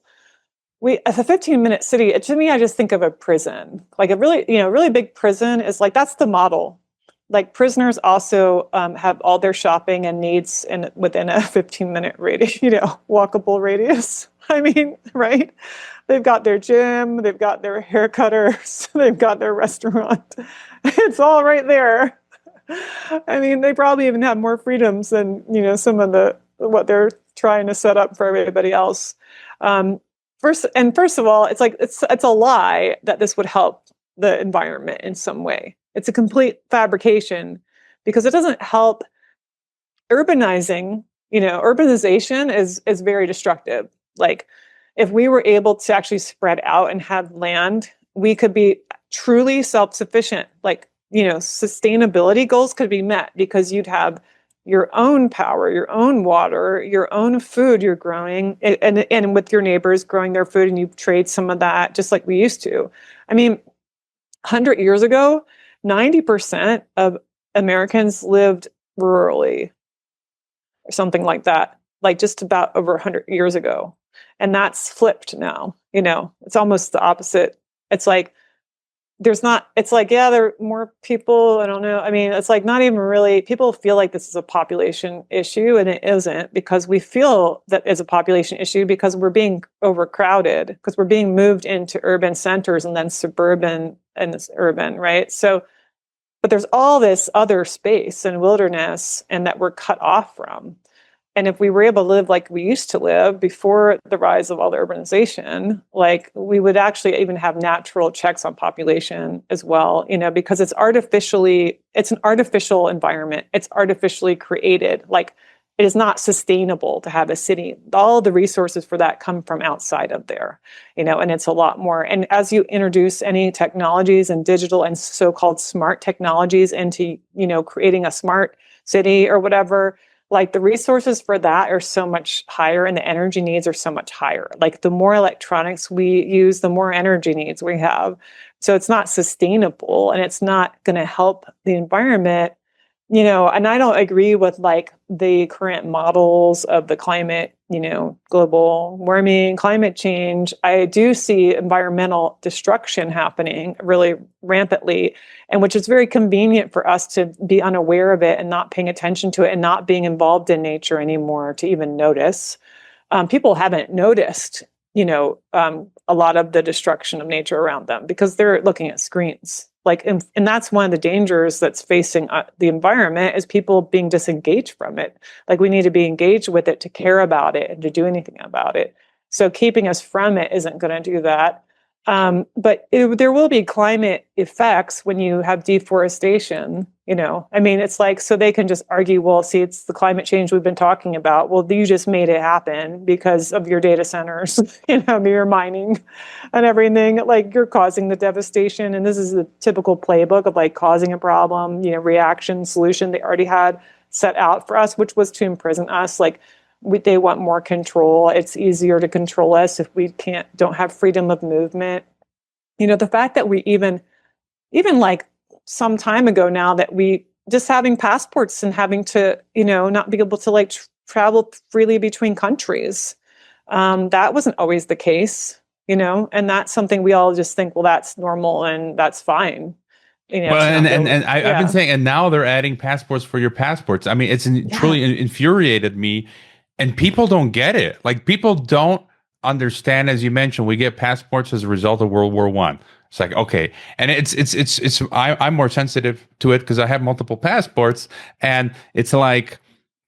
as a 15-minute city. To me, I just think of a prison, like a really big prison is like that's the model. Like prisoners also have all their shopping and needs within a 15-minute radius, walkable radius. I mean, right? They've got their gym, they've got their hair cutters, they've got their restaurant. It's all right there. I mean, they probably even have more freedoms than some of what they're trying to set up for everybody else. First of all, it's like it's a lie that this would help the environment in some way. It's a complete fabrication because it doesn't help. Urbanization is very destructive. Like if we were able to actually spread out and have land, we could be truly self-sufficient. Like, sustainability goals could be met because you'd have your own power, your own water, your own food you're growing, and with your neighbors growing their food, and you trade some of that just like we used to. I mean, 100 years ago, 90% of Americans lived rurally or something like that, like just about over 100 years ago. And that's flipped now. It's almost the opposite. It's like, there are more people. I don't know. I mean, it's like not even really, people feel like this is a population issue, and it isn't, because we feel that it's a population issue because we're being overcrowded, because we're being moved into urban centers and then suburban and this urban, right? So, but there's all this other space and wilderness and that we're cut off from. And if we were able to live like we used to live before the rise of all the urbanization, like we would actually even have natural checks on population as well, because it's an artificial environment. It's artificially created. Like, it is not sustainable to have a city. All the resources for that come from outside of there, and it's a lot more. And as you introduce any technologies and digital and so-called smart technologies into, creating a smart city or whatever, like the resources for that are so much higher and the energy needs are so much higher. Like the more electronics we use, the more energy needs we have. So it's not sustainable and it's not going to help the environment, and I don't agree with like the current models of the climate, global warming, climate change. I do see environmental destruction happening really rampantly, and which is very convenient for us to be unaware of it and not paying attention to it and not being involved in nature anymore to even notice. People haven't noticed, a lot of the destruction of nature around them because they're looking at screens. Like, and that's one of the dangers that's facing the environment, is people being disengaged from it. Like, we need to be engaged with it to care about it and to do anything about it. So keeping us from it isn't going to do that. But there will be climate effects when you have deforestation, I mean, it's like, so they can just argue, well, see, it's the climate change we've been talking about. Well, you just made it happen because of your data centers, your mining and everything. Like, you're causing the devastation. And this is the typical playbook of like causing a problem, reaction, solution they already had set out for us, which was to imprison us. Like, they want more control. It's easier to control us if we don't have freedom of movement. The fact that we even like some time ago now, that we just having passports and having to, not be able to like travel freely between countries. That wasn't always the case, and that's something we all just think, well, that's normal and that's fine. Well, I've been saying, and now they're adding passports for your passports. I mean, it's truly infuriated me. And people don't get it. Like, people don't understand, as you mentioned, we get passports as a result of World War I. It's like, okay. And I'm more sensitive to it because I have multiple passports. And it's like,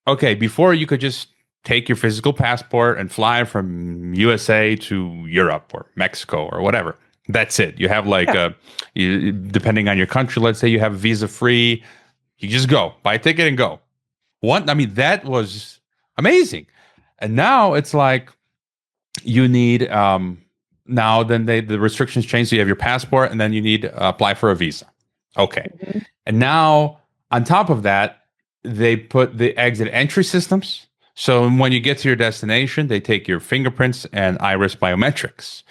okay, before you could just take your physical passport and fly from USA to Europe or Mexico or whatever. That's it. You have like, depending on your country, let's say you have visa free, you just go, buy a ticket and go. That was amazing. And now it's like you need now then the restrictions change. So you have your passport and then you need to apply for a visa. Okay. Mm-hmm. And now on top of that, they put the exit entry systems. So when you get to your destination, they take your fingerprints and iris biometrics.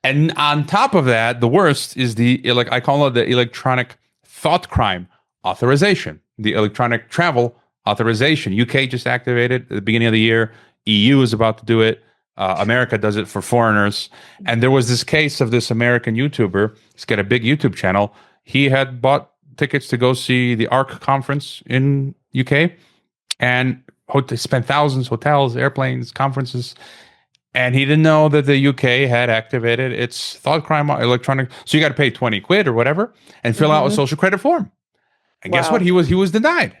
And on top of that, the worst is I call it the electronic thought crime authorization, the electronic travel authorization. UK just activated at the beginning of the year. EU is about to do it. America does it for foreigners. And there was this case of this American YouTuber. He's got a big YouTube channel. He had bought tickets to go see the ARC conference in UK and spent thousands, hotels, airplanes, conferences. And he didn't know that the UK had activated its thought crime electronic. So you got to pay 20 quid or whatever and fill out a social credit form. And guess what? He was denied.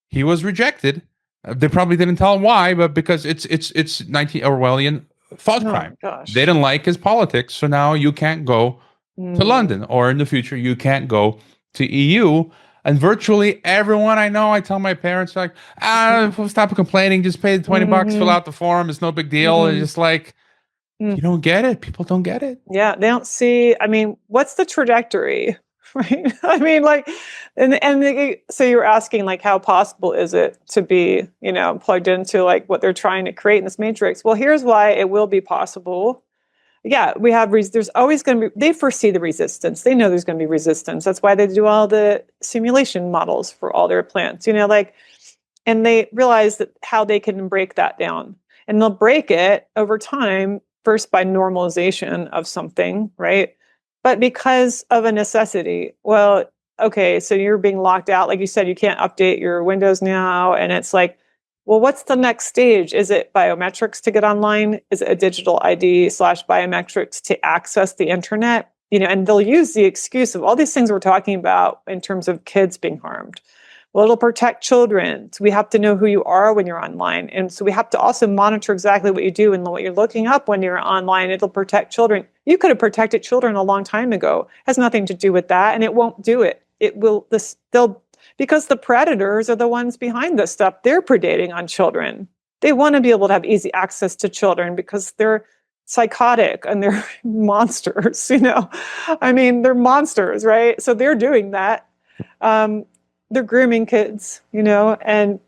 He was rejected. They probably didn't tell him why, but because it's 19 Orwellian thought crime. Gosh. They didn't like his politics, so now you can't go to London, or in the future you can't go to EU. And virtually everyone I know, I tell my parents, like, stop complaining, just pay the 20 bucks, fill out the form, it's no big deal. It's just like, you don't get it. People don't get it. Yeah, they don't see. I mean, what's the trajectory? Right. I mean, like, so you're asking, like, how possible is it to be, plugged into like what they're trying to create in this matrix? Well, here's why it will be possible. Yeah, we have. There's always going to be. They foresee the resistance. They know there's going to be resistance. That's why they do all the simulation models for all their plants. And they realize that how they can break that down. And they'll break it over time, first by normalization of something, right? But because of a necessity. Well, okay, so you're being locked out. Like you said, you can't update your Windows now. And it's like, well, what's the next stage? Is it biometrics to get online? Is it a digital ID/biometrics to access the internet? And they'll use the excuse of all these things we're talking about in terms of kids being harmed. Well, it'll protect children. So we have to know who you are when you're online. And so we have to also monitor exactly what you do and what you're looking up when you're online. It'll protect children. You could have protected children a long time ago. It has nothing to do with that. And it won't do it. Because the predators are the ones behind this stuff. They're predating on children. They want to be able to have easy access to children because they're psychotic and they're monsters, I mean, they're monsters, right? So they're doing that. They're grooming kids, and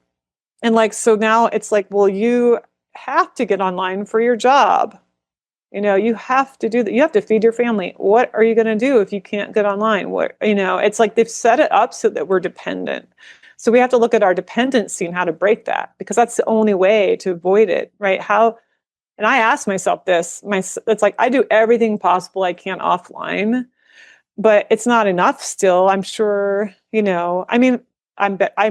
so now it's like, well, you have to get online for your job. You have to do that. You have to feed your family. What are you going to do if you can't get online? It's like they've set it up so that we're dependent. So we have to look at our dependency and how to break that, because that's the only way to avoid it, right? And I ask myself this, it's like, I do everything possible I can offline, but it's not enough still. I'm sure, I'm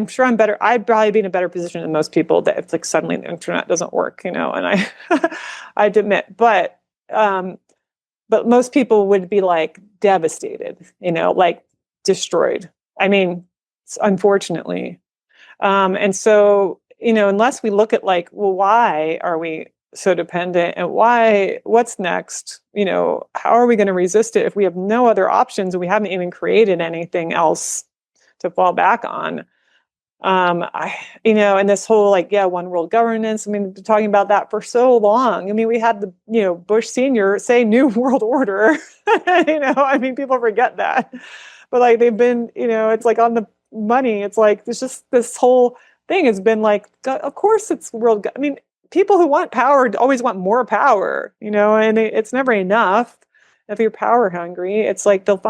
sure I'm better. I'd probably be in a better position than most people that if like suddenly the internet doesn't work, and I admit, but most people would be like devastated, like destroyed. I mean, unfortunately. And so, unless we look at like, well, why are we so dependent, and what's next? How are we going to resist it if we have no other options and we haven't even created anything else to fall back on? And this whole one world governance, I mean, we've been talking about that for so long. I mean, we had the, Bush Senior say New World Order, I mean, people forget that, but they've been, it's like on the money. It's like, there's just this whole thing has been like, of course it's I mean, people who want power always want more power, and it's never enough. If you're power hungry, it's like they'll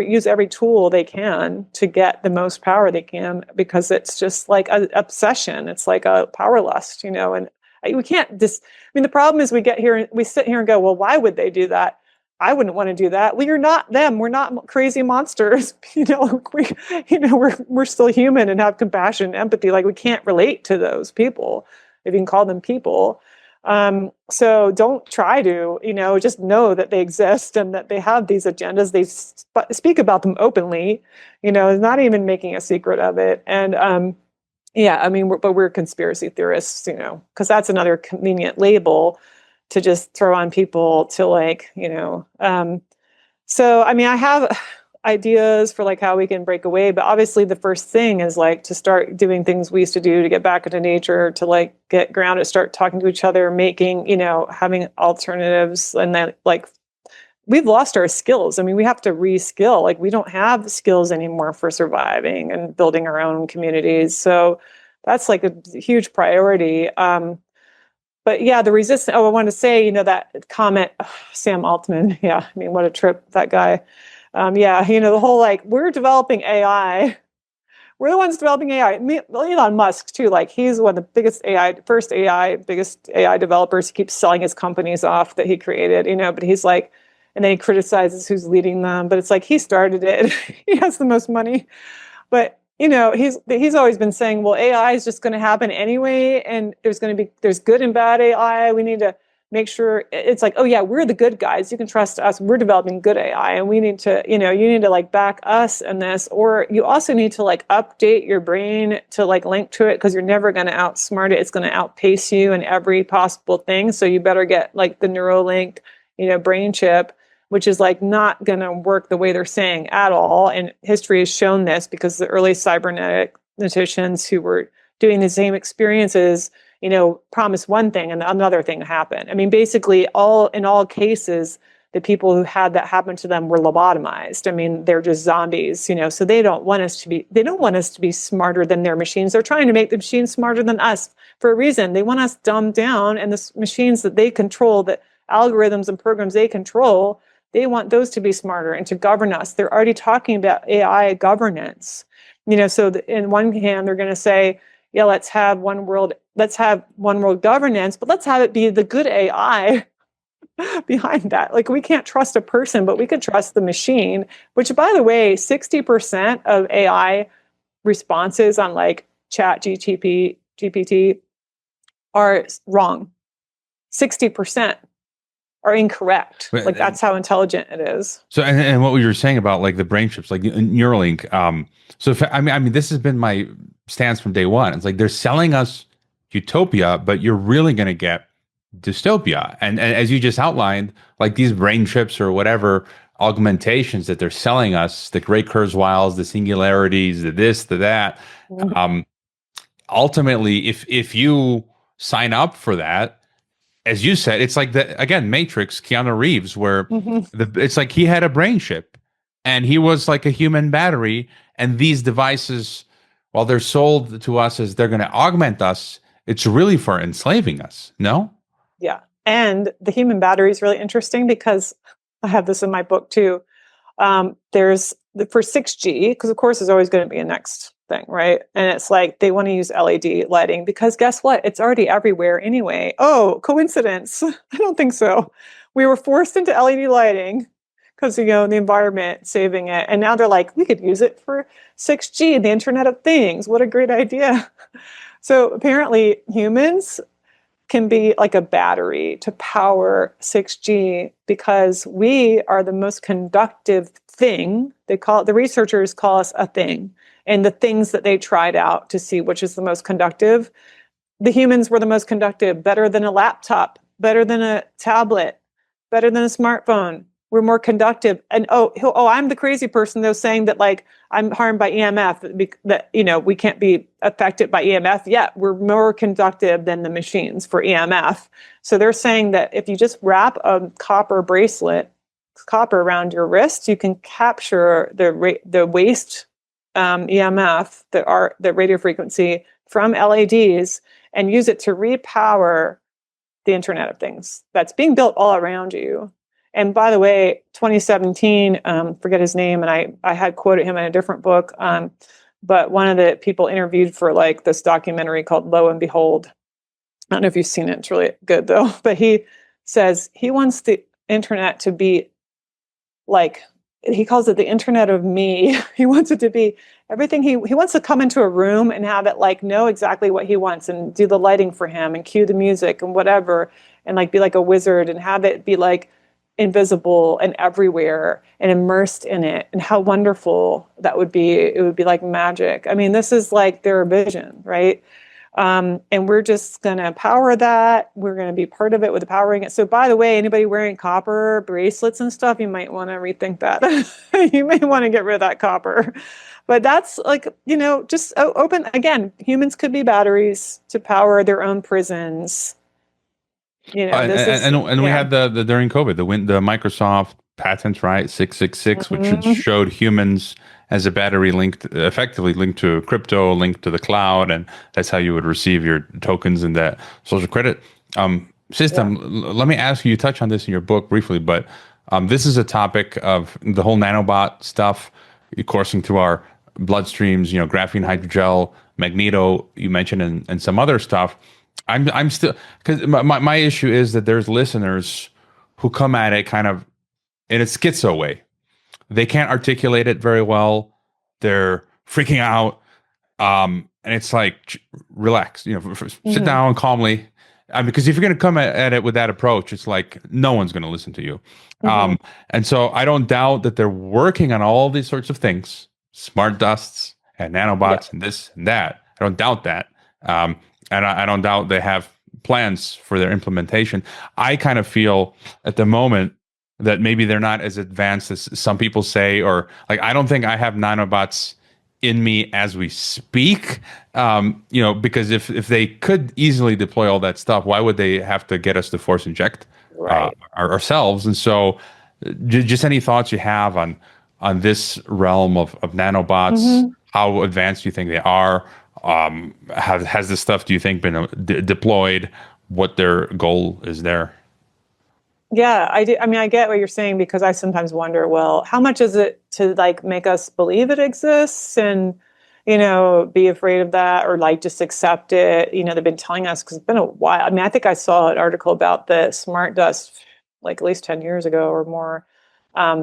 use every tool they can to get the most power they can, because it's just like an obsession. It's like a power lust, and we can't the problem is we get here and we sit here and go, well, why would they do that? I wouldn't want to do that. Well, you're not them. We're not crazy monsters. We're still human and have compassion, empathy. Like, we can't relate to those people, if you can call them people. So don't try to, just know that they exist and that they have these agendas. They speak about them openly, not even making a secret of it. And, but we're conspiracy theorists, because that's another convenient label to just throw on people to so, I mean, I have ideas for how we can break away, but obviously the first thing is to start doing things we used to do to get back into nature, to get grounded, start talking to each other, making, having alternatives. And then we've lost our skills. I mean, we have to reskill. We don't have skills anymore for surviving and building our own communities. So that's a huge priority. But yeah, the resistance. Oh, I want to say, that comment, Sam Altman. Yeah, I mean, what a trip, that guy. The whole we're developing AI. We're the ones developing AI. Elon Musk too. He's one of the biggest biggest AI developers. He keeps selling his companies off that he created. But he's and then he criticizes who's leading them. But it's he started it. He has the most money. But he's always been saying, well, AI is just going to happen anyway, and there's good and bad AI. We need to make sure it's oh yeah, we're the good guys. You can trust us. We're developing good AI, and we need to, you need to back us in this. Or you also need to update your brain to link to it, because you're never going to outsmart it. It's going to outpace you in every possible thing. So you better get the Neuralink, brain chip, which is not going to work the way they're saying at all. And history has shown this, because the early cyberneticians who were doing the same experiences, promised one thing and another thing happened. I mean, basically in all cases, the people who had that happen to them were lobotomized. I mean, they're just zombies, so they don't want us to be smarter than their machines. They're trying to make the machines smarter than us for a reason. They want us dumbed down, and the machines that they control, the algorithms and programs they control, they want those to be smarter and to govern us. They're already talking about AI governance. So in one hand, they're going to say, yeah, let's have one world governance, but let's have it be the good AI behind that. Like, we can't trust a person, but we could trust the machine, which, by the way, 60% of AI responses on like chat GPT are wrong. 60% are incorrect. Like, that's how intelligent it is. So, and what you were saying about like the brain chips, like Neuralink. So if, I mean, this has been my stance from day one. It's like they're selling us utopia, but you're really going to get dystopia. And as you just outlined, like these brain chips or whatever augmentations that they're selling us, the Ray Kurzweils, the singularities, the this, the that. Ultimately, if you sign up for that, as you said, it's like again, Matrix, Keanu Reeves, where it's like he had a brain chip and he was like a human battery. And these devices, while they're sold to us as they're going to augment us, it's really for enslaving us. No? Yeah. And the human battery is really interesting because I have this in my book too. There's for 6G, because of course there's always going to be a next thing, right? And it's like they want to use LED lighting because guess what? It's already everywhere anyway. Oh, coincidence? I don't think so. We were forced into LED lighting because, the environment saving it. And now they're like, we could use it for 6G, the Internet of Things. What a great idea. So apparently humans can be like a battery to power 6G because we are the most conductive thing. The researchers call us a thing. And the things that they tried out to see which is the most conductive, the humans were the most conductive, better than a laptop, better than a tablet, better than a smartphone. We're more conductive. And I'm the crazy person though, saying that like I'm harmed by EMF, that we can't be affected by EMF yet. We're more conductive than the machines for EMF. So they're saying that if you just wrap a copper around your wrist, you can capture the waste EMF, the radio frequency from LEDs, and use it to repower the Internet of Things that's being built all around you. And by the way, 2017, forget his name, and I had quoted him in a different book, but one of the people interviewed for like this documentary called Lo and Behold. I don't know if you've seen it. It's really good though. But he says he wants the internet to be like, he calls it the internet of me. He wants it to be everything. He wants to come into a room and have it like know exactly what he wants and do the lighting for him and cue the music and whatever, and like be like a wizard and have it be like invisible and everywhere and immersed in it. And how wonderful that would be. It would be like magic. I mean, this is like their vision, right? And we're just going to power that. We're going to be part of it with powering it. So by the way, anybody wearing copper bracelets and stuff, you might want to rethink that. You may want to get rid of that copper. But that's like, just open. Again, humans could be batteries to power their own prisons. We had the during COVID, the Microsoft patent, right? 666, which showed humans as a battery effectively linked to crypto, linked to the cloud, and that's how you would receive your tokens in that social credit system. Yeah. Let me ask you, you touch on this in your book briefly, but this is a topic of the whole nanobot stuff coursing through our bloodstreams, graphene hydrogel, magneto, you mentioned, and some other stuff. I'm still, because my issue is that there's listeners who come at it kind of in a schizo way. They can't articulate it very well. They're freaking out. And it's like, relax, sit down calmly. Because if you're going to come at it with that approach, it's like no one's going to listen to you. And so I don't doubt that they're working on all these sorts of things, smart dusts and nanobots and this and that. I don't doubt that. And I don't doubt they have plans for their implementation. I kind of feel at the moment that maybe they're not as advanced as some people say, or like, I don't think I have nanobots in me as we speak, because if they could easily deploy all that stuff, why would they have to get us to force inject ourselves? And so just any thoughts you have on this realm of nanobots, how advanced do you think they are? Has this stuff, do you think, been deployed? What their goal is there? Yeah, I do. I mean, I get what you're saying, because I sometimes wonder, well, how much is it to like make us believe it exists? And, be afraid of that or like just accept it. They've been telling us because it's been a while. I mean, I think I saw an article about the smart dust like at least 10 years ago or more,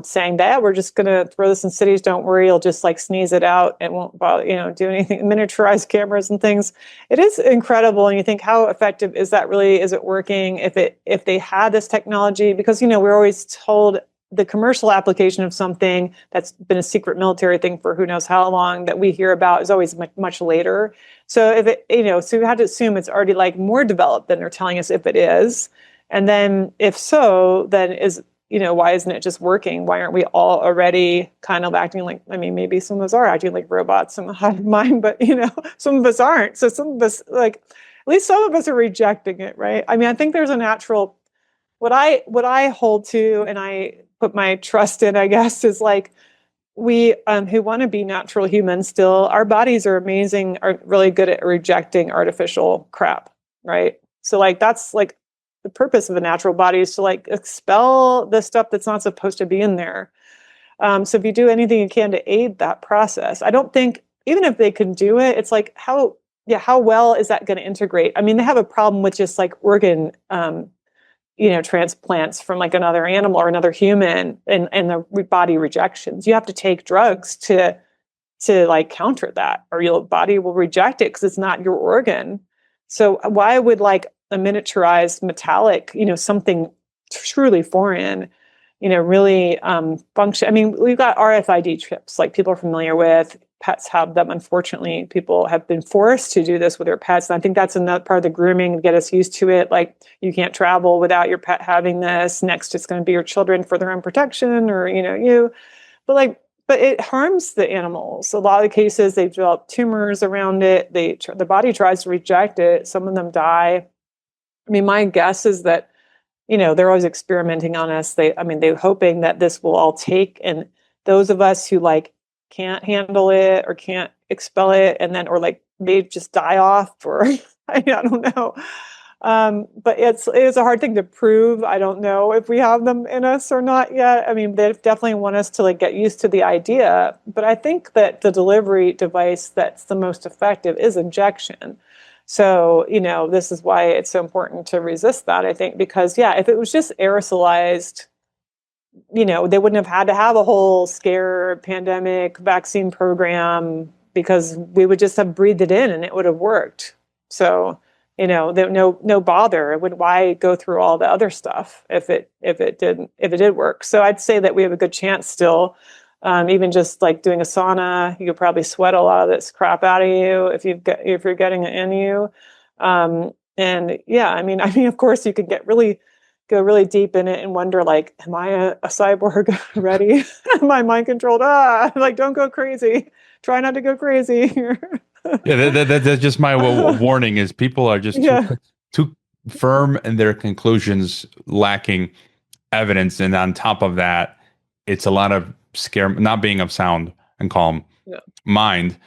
saying that we're just going to throw this in cities. Don't worry. You'll just like sneeze it out. It won't bother, do anything. Miniaturized cameras and things. It is incredible. And you think, how effective is that really? Is it working? If they had this technology, because, we're always told the commercial application of something that's been a secret military thing for who knows how long that we hear about is always much, much later. So if it, so we had to assume it's already like more developed than they're telling us if it is. And then if so, then why isn't it just working? Why aren't we all already kind of acting like, I mean, maybe some of us are acting like robots in the hive mind, but some of us aren't. So some of us, like, at least some of us are rejecting it, right? I mean, I think there's a natural, what I hold to and I put my trust in, I guess, is like we who want to be natural humans still, our bodies are amazing, are really good at rejecting artificial crap, right? So like that's like the purpose of a natural body is to like expel the stuff that's not supposed to be in there. So if you do anything you can to aid that process, I don't think, even if they can do it, it's like how well is that going to integrate? I mean, they have a problem with just like organ transplants from like another animal or another human and the body rejections. You have to take drugs to like counter that, or your body will reject it because it's not your organ. So why would like a miniaturized metallic, something truly foreign, really function? I mean, we've got RFID chips, like people are familiar with. Pets have them. Unfortunately, people have been forced to do this with their pets. And I think that's another part of the grooming to get us used to it. Like you can't travel without your pet having this. Next, it's going to be your children for their own protection, or, you. But it harms the animals. A lot of the cases, they've developed tumors around it. The body tries to reject it. Some of them die. I mean, my guess is that, they're always experimenting on us. They're hoping that this will all take, and those of us who like can't handle it or can't expel it, and then, or like may just die off, or I don't know. But it's a hard thing to prove. I don't know if we have them in us or not yet. I mean, they definitely want us to like get used to the idea, but I think that the delivery device that's the most effective is injection. So, this is why it's so important to resist that, I think, because if it was just aerosolized, they wouldn't have had to have a whole scare pandemic vaccine program, because we would just have breathed it in and it would have worked. So, no bother. Why go through all the other stuff if it did work? So I'd say that we have a good chance still. Even just like doing a sauna, you could probably sweat a lot of this crap out of you if you're getting it in you. Of course you could go really deep in it and wonder, like, am I a cyborg ready? Am I mind controlled? Like, don't go crazy. Try not to go crazy. That's just my warning, is people are just too firm in their conclusions, lacking evidence. And on top of that, it's a lot of scare, not being of sound and calm mind.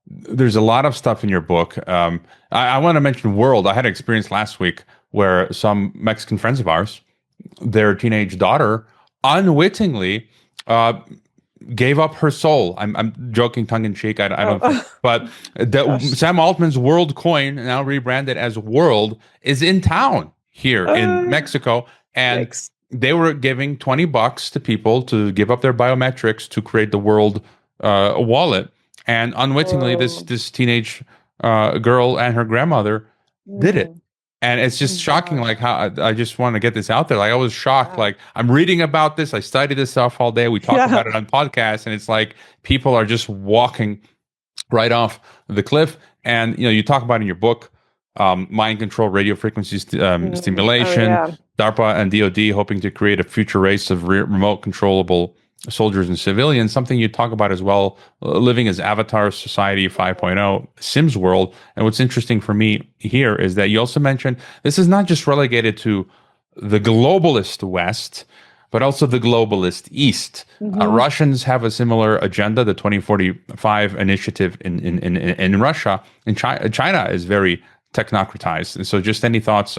There's a lot of stuff in your book. I want to mention World. I had an experience last week where some Mexican friends of ours, their teenage daughter, unwittingly gave up her soul. I'm joking, tongue in cheek. I don't. But Sam Altman's World coin, now rebranded as World, is in town here in Mexico, and they were giving $20 to people to give up their biometrics to create the World wallet. And unwittingly, this teenage girl and her grandmother did it. And it's just shocking, like, how I just want to get this out there. Like, I was shocked. Like, I'm reading about this. I study this stuff all day. We talk about it on podcasts, and it's like people are just walking right off the cliff. And, you talk about in your book, mind control, radio frequency stimulation, DARPA and DoD hoping to create a future race of remote controllable soldiers and civilians, something you talk about as well, living as Avatar Society 5.0, Sims World. And what's interesting for me here is that you also mentioned this is not just relegated to the globalist West, but also the globalist East. Russians have a similar agenda, the 2045 initiative in Russia. And China is very technocratized. And so, just any thoughts?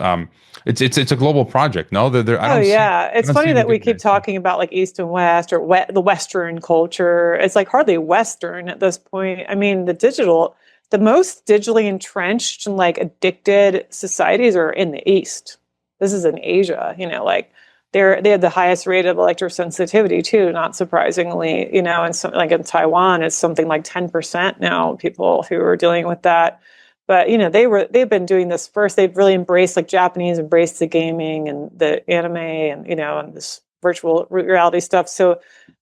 It's a global project. No, I don't yeah, I it's don't see funny any that we keep difference. talking about like East and West or the Western culture. It's like hardly Western at this point. I mean, the most digitally entrenched and like addicted societies are in the East. This is in Asia, like they have the highest rate of electrosensitivity too, not surprisingly, and so, like in Taiwan, it's something like 10% now, people who are dealing with that. But they've been doing this first. They've really embraced, like Japanese embraced the gaming and the anime and and this virtual reality stuff. So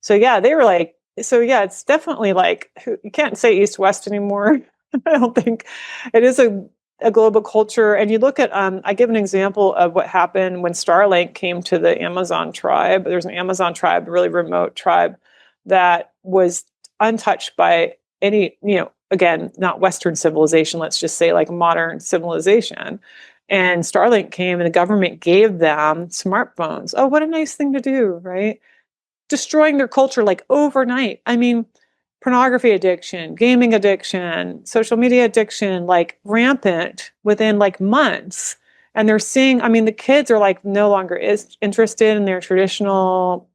yeah, they were like, so yeah, it's definitely like you can't say East West anymore. I don't think it is a global culture. And you look at I give an example of what happened when Starlink came to the Amazon tribe. There's an Amazon tribe, a really remote tribe that was untouched by any, again, not Western civilization, let's just say like modern civilization. And Starlink came and the government gave them smartphones. Oh, what a nice thing to do, right? Destroying their culture like overnight. I mean, pornography addiction, gaming addiction, social media addiction, like rampant within like months. And they're seeing, I mean, the kids are like no longer interested in their traditional,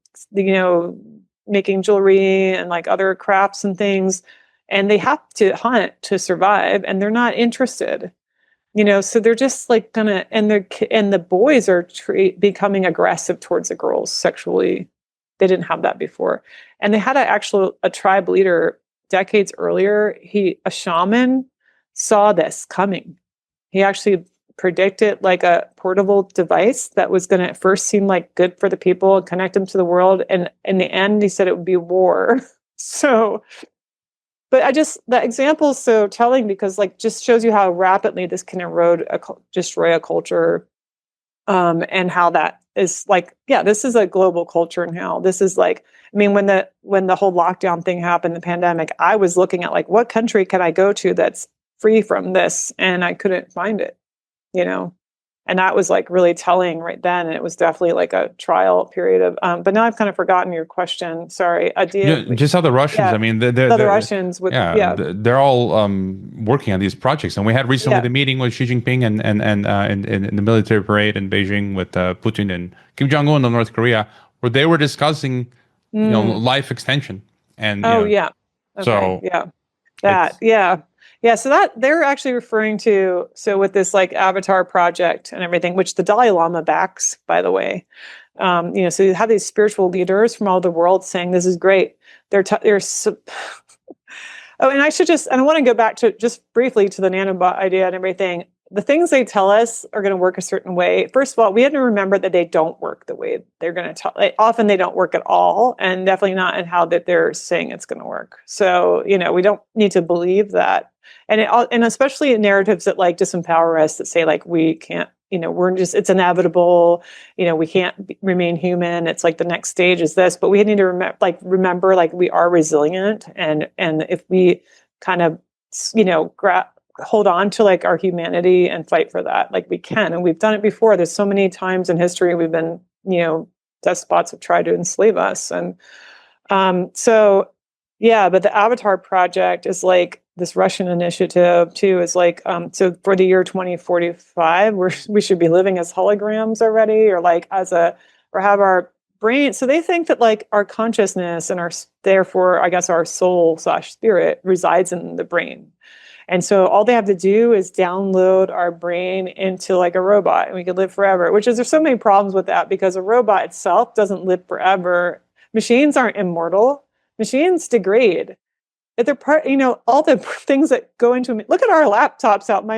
making jewelry and like other crafts and things. And they have to hunt to survive and they're not interested, so they're just like gonna, and the boys are becoming aggressive towards the girls sexually. They didn't have that before. And they had a tribe leader decades earlier. A shaman saw this coming. He actually predicted like a portable device that was going to at first seem like good for the people and connect them to the world. And in the end, he said it would be war. So, but that example is so telling because like just shows you how rapidly this can destroy a culture, and how that is like, yeah, this is a global culture now. This is like, I mean, when the whole lockdown thing happened, the pandemic, I was looking at like, what country can I go to that's free from this? And I couldn't find it, and that was like really telling right then. And it was definitely like a trial period of, but now I've kind of forgotten your question. Sorry. Just how the Russians, I mean, the Russians with, they're all working on these projects. And we had recently the meeting with Xi Jinping and in the military parade in Beijing with Putin and Kim Jong-un of North Korea, where they were discussing, life extension. And yeah. Okay. So yeah. So that they're actually referring to, with this like avatar project and everything, which the Dalai Lama backs, by the way. So you have these spiritual leaders from all over the world saying this is great. Oh, and I want to go back to just briefly to the nanobot idea and everything. The things they tell us are going to work a certain way. First of all, we have to remember that they don't work the way they're going to tell. Often they don't work at all, and definitely not in how that they're saying it's going to work. So, we don't need to believe that. And especially in narratives that like disempower us, that say like we can't, it's inevitable, we can't remain human. It's like the next stage is this, but we need to remember like we are resilient, and if we kind of, hold on to like our humanity and fight for that, like we can, and we've done it before. There's so many times in history we've been, despots have tried to enslave us, and so yeah. But the Avatar project is like this Russian initiative too. Is like so for the year 2045, we should be living as holograms already, or like or have our brain. So they think that like our consciousness and therefore I guess our soul/spirit resides in the brain. And so all they have to do is download our brain into like a robot and we could live forever, there's so many problems with that because a robot itself doesn't live forever. Machines aren't immortal. Machines degrade. If they're part, all the things that go into them. Look at our laptops out,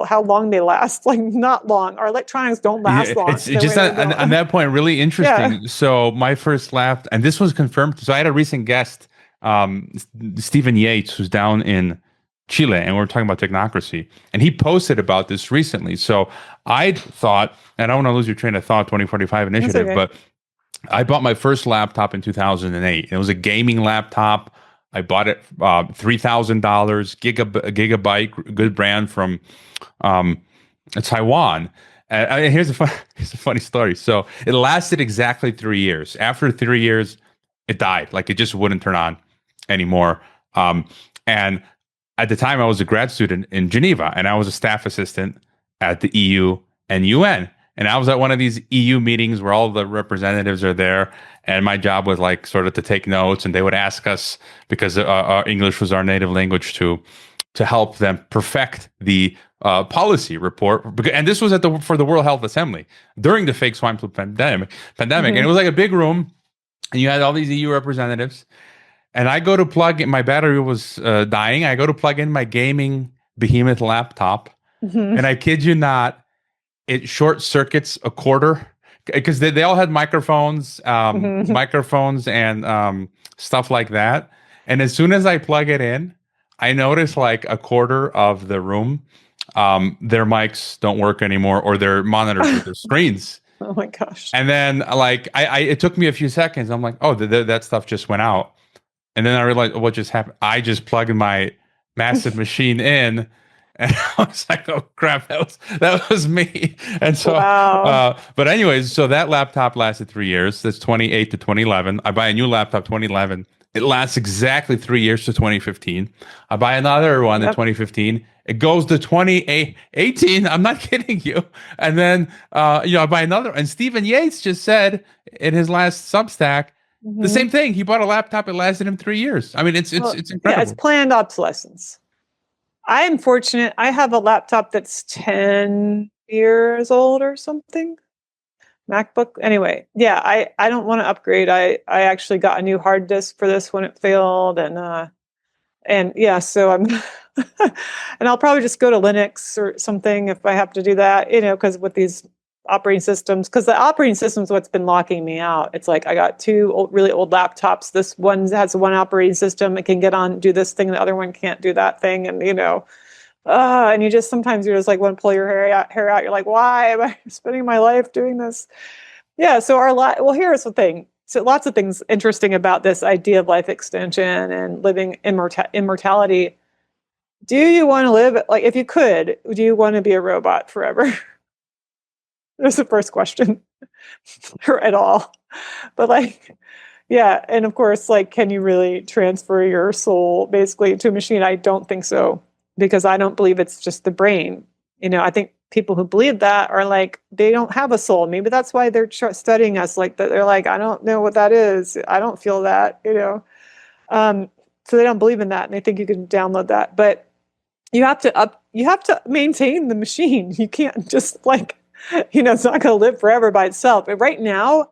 how long they last, like not long. Our electronics don't last long. It's just on that point, really interesting. Yeah. So my first laptop, and this was confirmed. So I had a recent guest, Stephen Yates, who's down in Chile, and we're talking about technocracy, and he posted about this recently. So I thought, and I don't want to lose your train of thought, 2045 initiative, okay. But I bought my first laptop in 2008. It was a gaming laptop. I bought it $3,000, Gigabyte, good brand from Taiwan. And here's a funny story. So it lasted exactly 3 years. After 3 years, it died. Like it just wouldn't turn on anymore. And at the time I was a grad student in Geneva, and I was a staff assistant at the EU and UN. And I was at one of these EU meetings where all the representatives are there, and my job was like sort of to take notes, and they would ask us, because our English was our native language, to help them perfect the policy report. And this was for the World Health Assembly during the fake swine flu pandemic, and it was like a big room, and you had all these EU representatives. And I go to plug in, my battery was dying. I go to plug in my gaming behemoth laptop, and I kid you not, it short circuits a quarter, because they all had microphones, microphones and stuff like that. And as soon as I plug it in, I notice like a quarter of the room, their mics don't work anymore, or their monitors with their screens. Oh my gosh. And then like it took me a few seconds. I'm like, oh, that stuff just went out. And then I realized what just happened. I just plugged my massive machine in, and I was like, oh crap, that was me. And so, wow. But anyways, so that laptop lasted 3 years. That's 2008 to 2011. I buy a new laptop 2011. It lasts exactly 3 years to 2015. I buy another one in 2015. It goes to 2018. I'm not kidding you. And then, I buy another. And Stephen Yates just said in his last Substack, the same thing. He bought a laptop. It lasted him 3 years. I mean, it's incredible. Yeah, it's planned obsolescence. I am fortunate. I have a laptop that's 10 years old or something. MacBook. Anyway, yeah, I don't want to upgrade. I actually got a new hard disk for this when it failed. And yeah, so I'm, and I'll probably just go to Linux or something if I have to do that, because with these operating systems, because the operating system is what's been locking me out. It's like I got two really old laptops. This one has one operating system. It can get on, do this thing. The other one can't do that thing. And, and you just, sometimes you're just like, want to pull your hair out. You're like, why am I spending my life doing this? Yeah. So well, here's the thing. So lots of things interesting about this idea of life extension and living immortality. Do you want to live, like, if you could, do you want to be a robot forever? That's the first question, or at all. But like, yeah. And of course, like, can you really transfer your soul basically to a machine? I don't think so, because I don't believe it's just the brain. I think people who believe that are like, they don't have a soul. Maybe that's why they're studying us like that. They're like, I don't know what that is. I don't feel that, so they don't believe in that. And they think you can download that, but you have to maintain the machine. You can't just like, it's not going to live forever by itself. But right now,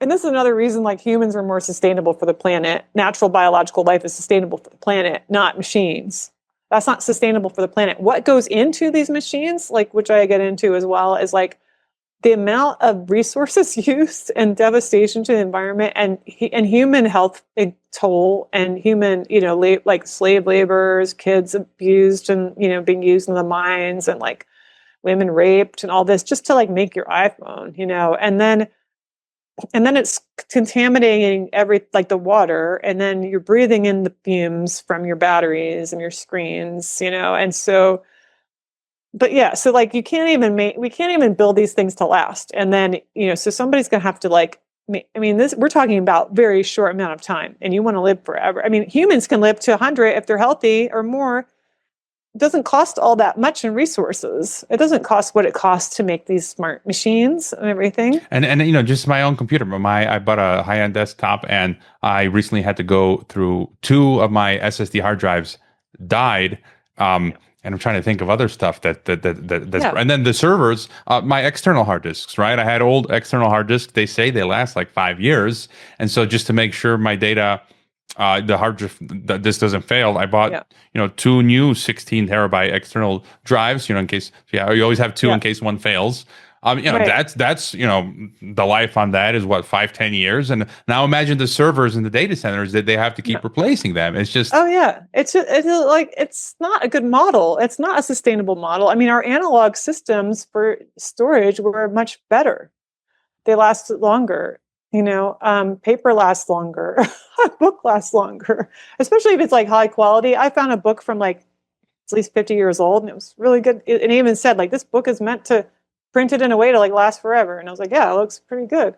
and this is another reason, like, humans are more sustainable for the planet. Natural biological life is sustainable for the planet, not machines. That's not sustainable for the planet. What goes into these machines, like, which I get into as well, is like the amount of resources used and devastation to the environment and human health toll, and human, like slave laborers, kids abused and, being used in the mines, and like women raped and all this just to like make your iPhone, and then it's contaminating like the water, and then you're breathing in the fumes from your batteries and your screens, and so, but yeah, so like we can't even build these things to last. And then, so somebody's going to have to like, we're talking about very short amount of time, and you want to live forever. I mean, humans can live to 100 if they're healthy or more. Doesn't cost all that much in resources. It doesn't cost what it costs to make these smart machines and everything. And just my own computer. I bought a high-end desktop, and I recently had to go through 2 of my SSD hard drives died. And I'm trying to think of other stuff that's and then the servers, my external hard disks, right? I had old external hard disks. They say they last like 5 years. And so just to make sure my data, the hard drive, this doesn't fail, I bought 2 new 16 terabyte external drives, in case. You always have 2 in case one fails. Right. That's the life on that is what, 5-10 years. And now imagine the servers in the data centers that they have to keep replacing them. It's just, it's not a good model. It's not a sustainable model. I mean, our analog systems for storage were much better. They last longer. Paper lasts longer. A book lasts longer, especially if it's like high quality. I found a book from like at least 50 years old, and it was really good. And it even said like, this book is meant to print it in a way to like last forever. And I was like, yeah, it looks pretty good.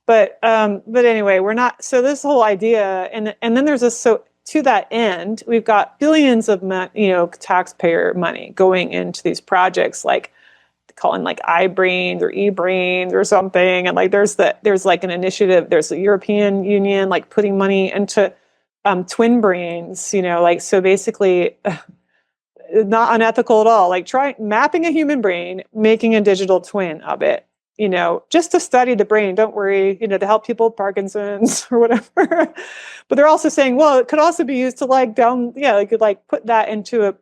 But anyway, we're not. So this whole idea, and then there's this. So to that end, we've got billions of taxpayer money going into these projects, like calling like iBrains or eBrains or something, and like there's like an initiative. There's the European Union like putting money into twin brains. Like so basically. Not unethical at all. Like try mapping a human brain, making a digital twin of it, just to study the brain. Don't worry, to help people with Parkinson's or whatever. But they're also saying, well, it could also be used to they could like put that into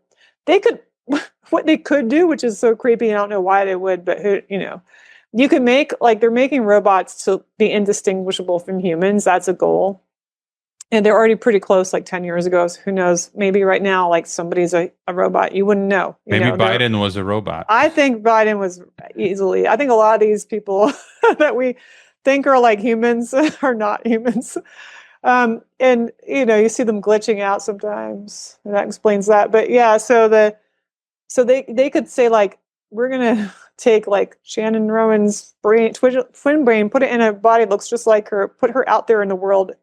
what they could do, which is so creepy. I don't know why they would, but you could make, like they're making robots to be indistinguishable from humans. That's a goal. And they're already pretty close, like 10 years ago. So who knows? Maybe right now, like somebody's a robot. You wouldn't know. Maybe Biden was a robot. I think Biden was easily. I think a lot of these people that we think are like humans are not humans. And, you see them glitching out sometimes. And that explains that. But yeah, so they could say like, we're going to take like Shannon Rowan's brain, twin brain, put it in a body that looks just like her, put her out there in the world,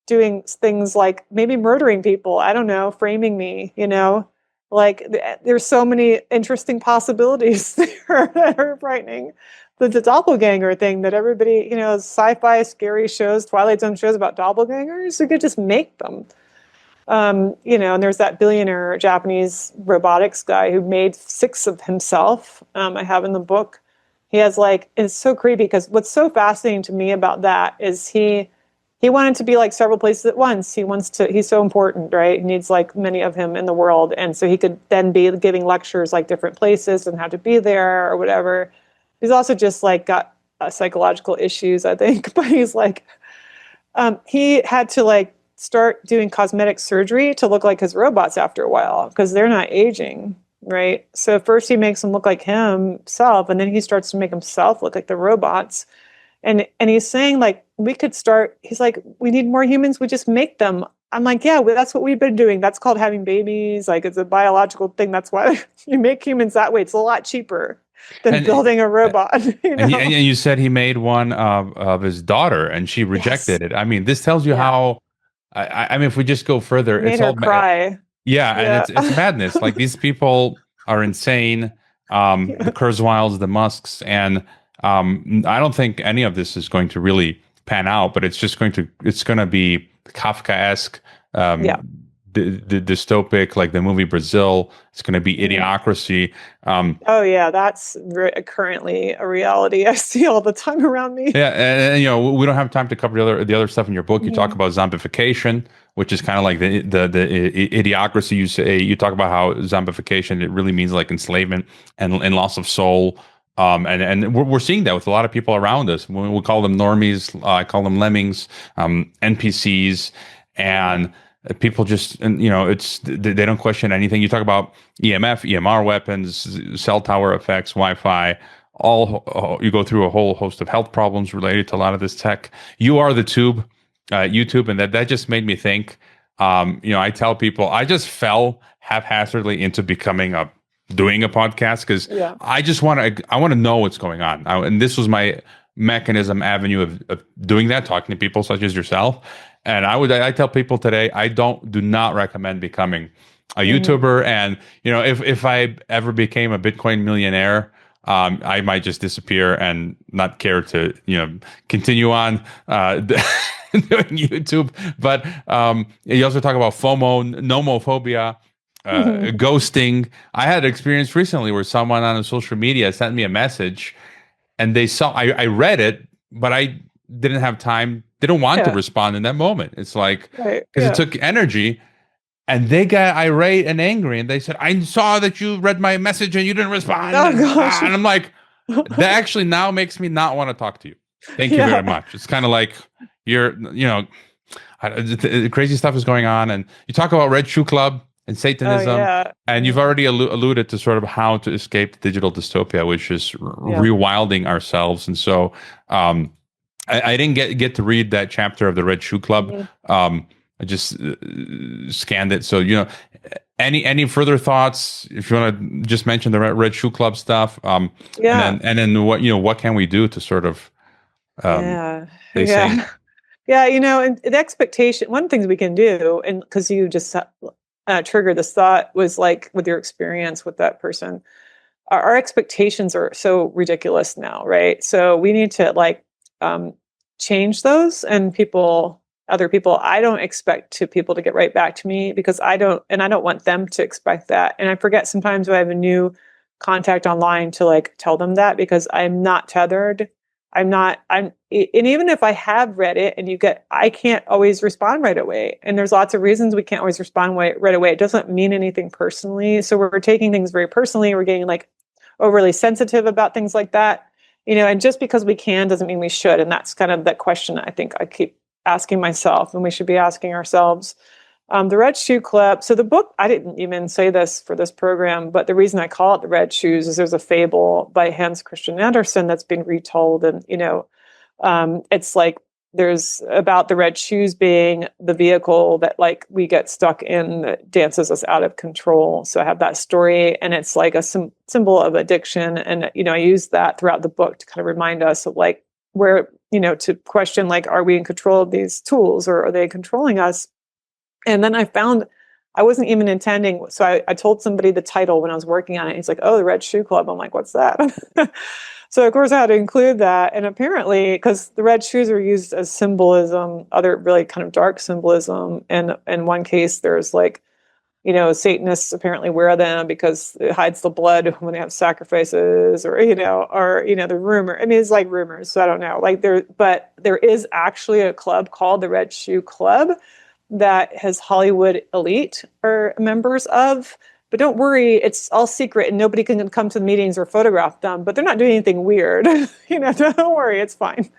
doing things like maybe murdering people. I don't know, framing me, like there's so many interesting possibilities there that are frightening. The doppelganger thing that everybody, sci-fi, scary shows, Twilight Zone shows about doppelgangers, you could just make them. And there's that billionaire Japanese robotics guy who made 6 of himself. I have in the book. He has it's so creepy because what's so fascinating to me about that is he wanted to be like several places at once. He's so important, right? He needs like many of him in the world. And so he could then be giving lectures like different places and have to be there or whatever. He's also just like got psychological issues, I think. But he's like, he had to like start doing cosmetic surgery to look like his robots after a while because they're not aging, right? So first he makes them look like himself, and then he starts to make himself look like the robots. And he's saying like, he's like, we need more humans, we just make them. I'm like, yeah, well, that's what we've been doing. That's called having babies. Like it's a biological thing. That's why you make humans that way. It's a lot cheaper than building a robot. And you said he made one of his daughter and she rejected it. I mean, this tells you how, I mean, if we just go further, it's all cry. And it's madness. Like these people are insane. The Kurzweils, the Musks, and I don't think any of this is going to really pan out, but it's going to be Kafkaesque, the dystopic, like the movie Brazil. It's going to be Idiocracy. That's currently a reality I see all the time around me. Yeah, and we don't have time to cover the other stuff in your book. You talk about zombification, which is kind of like the Idiocracy. You talk about how zombification, it really means like enslavement and loss of soul. And we're seeing that with a lot of people around us. We call them normies. I call them lemmings, NPCs, and people just, they don't question anything. You talk about EMR weapons, cell tower effects, Wi-Fi. You go through a whole host of health problems related to a lot of this tech. You are the tube, YouTube, and that just made me think. I tell people I just fell haphazardly into doing a podcast because I just want to know what's going on. And this was my avenue of doing that, talking to people such as yourself. And I tell people today, I do not recommend becoming a YouTuber. And, if I ever became a Bitcoin millionaire, I might just disappear and not care to, continue on doing YouTube. But you also talk about FOMO, nomophobia, ghosting. I had an experience recently where someone on social media sent me a message and I read it, but I didn't have time, didn't want to respond in that moment. It's like, because it took energy, and they got irate and angry and they said, I saw that you read my message and you didn't respond. And I'm like, that actually now makes me not want to talk to you. Thank you very much. It's kind of like crazy stuff is going on. And you talk about Red Shoe Club and Satanism, and you've already alluded to sort of how to escape digital dystopia, which is rewilding ourselves. And so I didn't get to read that chapter of the Red Shoe Club. I just scanned it. So, any further thoughts? If you want to just mention the Red Shoe Club stuff, and then what can we do to sort of stay sane? Yeah, and the expectation, one of the things we can do, and because you just triggered this thought, was like with your experience with that person, our expectations are so ridiculous now, right? So we need to like um, change those, and other people, I don't expect people to get right back to me, because I don't want them to expect that. And I forget sometimes when I have a new contact online to like tell them that, because I'm not tethered. And even if I have read it and I can't always respond right away. And there's lots of reasons we can't always respond right away. It doesn't mean anything personally. So we're taking things very personally. We're getting like overly sensitive about things like that, and just because we can doesn't mean we should. And that's kind of that question I think I keep asking myself, and we should be asking ourselves. The Red Shoe Club. So the book, I didn't even say this for this program, but the reason I call it The Red Shoes is there's a fable by Hans Christian Andersen that's been retold. And, it's like there's about the red shoes being the vehicle that like we get stuck in that dances us out of control. So I have that story, and it's like a symbol of addiction. And, I use that throughout the book to kind of remind us of like where, to question, like, are we in control of these tools, or are they controlling us? And then I found I wasn't even intending. So I told somebody the title when I was working on it. He's like, "Oh, the Red Shoe Club." I'm like, "What's that?" So of course I had to include that. And apparently, because the red shoes are used as symbolism, other really kind of dark symbolism. And in one case, there's like, Satanists apparently wear them because it hides the blood when they have sacrifices, or, the rumor. I mean, it's like rumors. So I don't know. But there is actually a club called the Red Shoe Club that has Hollywood elite are members of. But don't worry, it's all secret and nobody can come to the meetings or photograph them. But they're not doing anything weird. Don't worry, it's fine.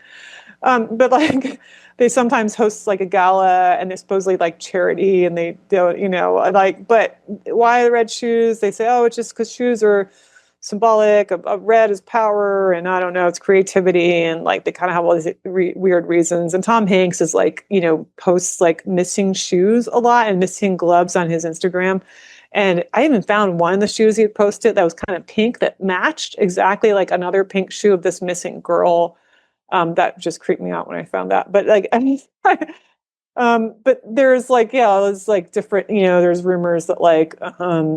But like they sometimes host like a gala, and they supposedly like charity, and they don't, but why the red shoes? They say, oh, it's just because shoes are symbolic of red is power, and I don't know, it's creativity, and like they kind of have all these weird reasons. And Tom Hanks is like, posts like missing shoes a lot and missing gloves on his Instagram. And I even found one of the shoes he had posted that was kind of pink that matched exactly like another pink shoe of this missing girl. That just creeped me out when I found that. But like, I mean, but there's like, yeah, it's like different, there's rumors that like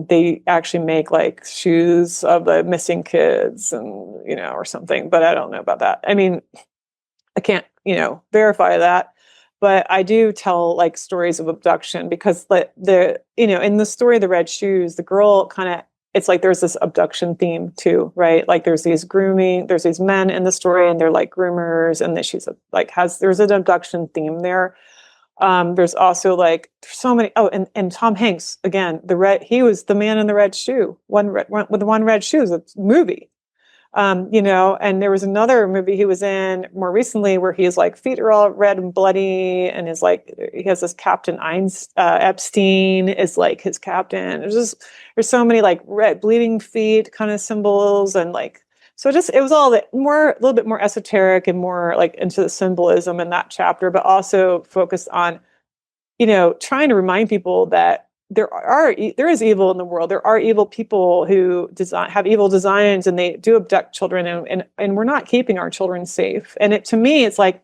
they actually make like shoes of the missing kids, and, or something, but I don't know about that. I mean, I can't, verify that. But I do tell like stories of abduction, because in the story, The Red Shoes, the girl kind of, it's like there's this abduction theme too, right? Like there's these men in the story, and they're like groomers, and that she's like there's an abduction theme there. There's also like there's so many. Oh, and Tom Hanks again, he was the man in the red shoe, with the one red shoe, is a movie. And there was another movie he was in more recently where his like feet are all red and bloody, and he has this Captain Epstein is like his captain. There's so many like red bleeding feet kind of symbols, and like, so it was all a little bit more esoteric and more like into the symbolism in that chapter, but also focused on, trying to remind people that there is evil in the world. There are evil people who have evil designs, and they do abduct children, and we're not keeping our children safe. And to me, it's like,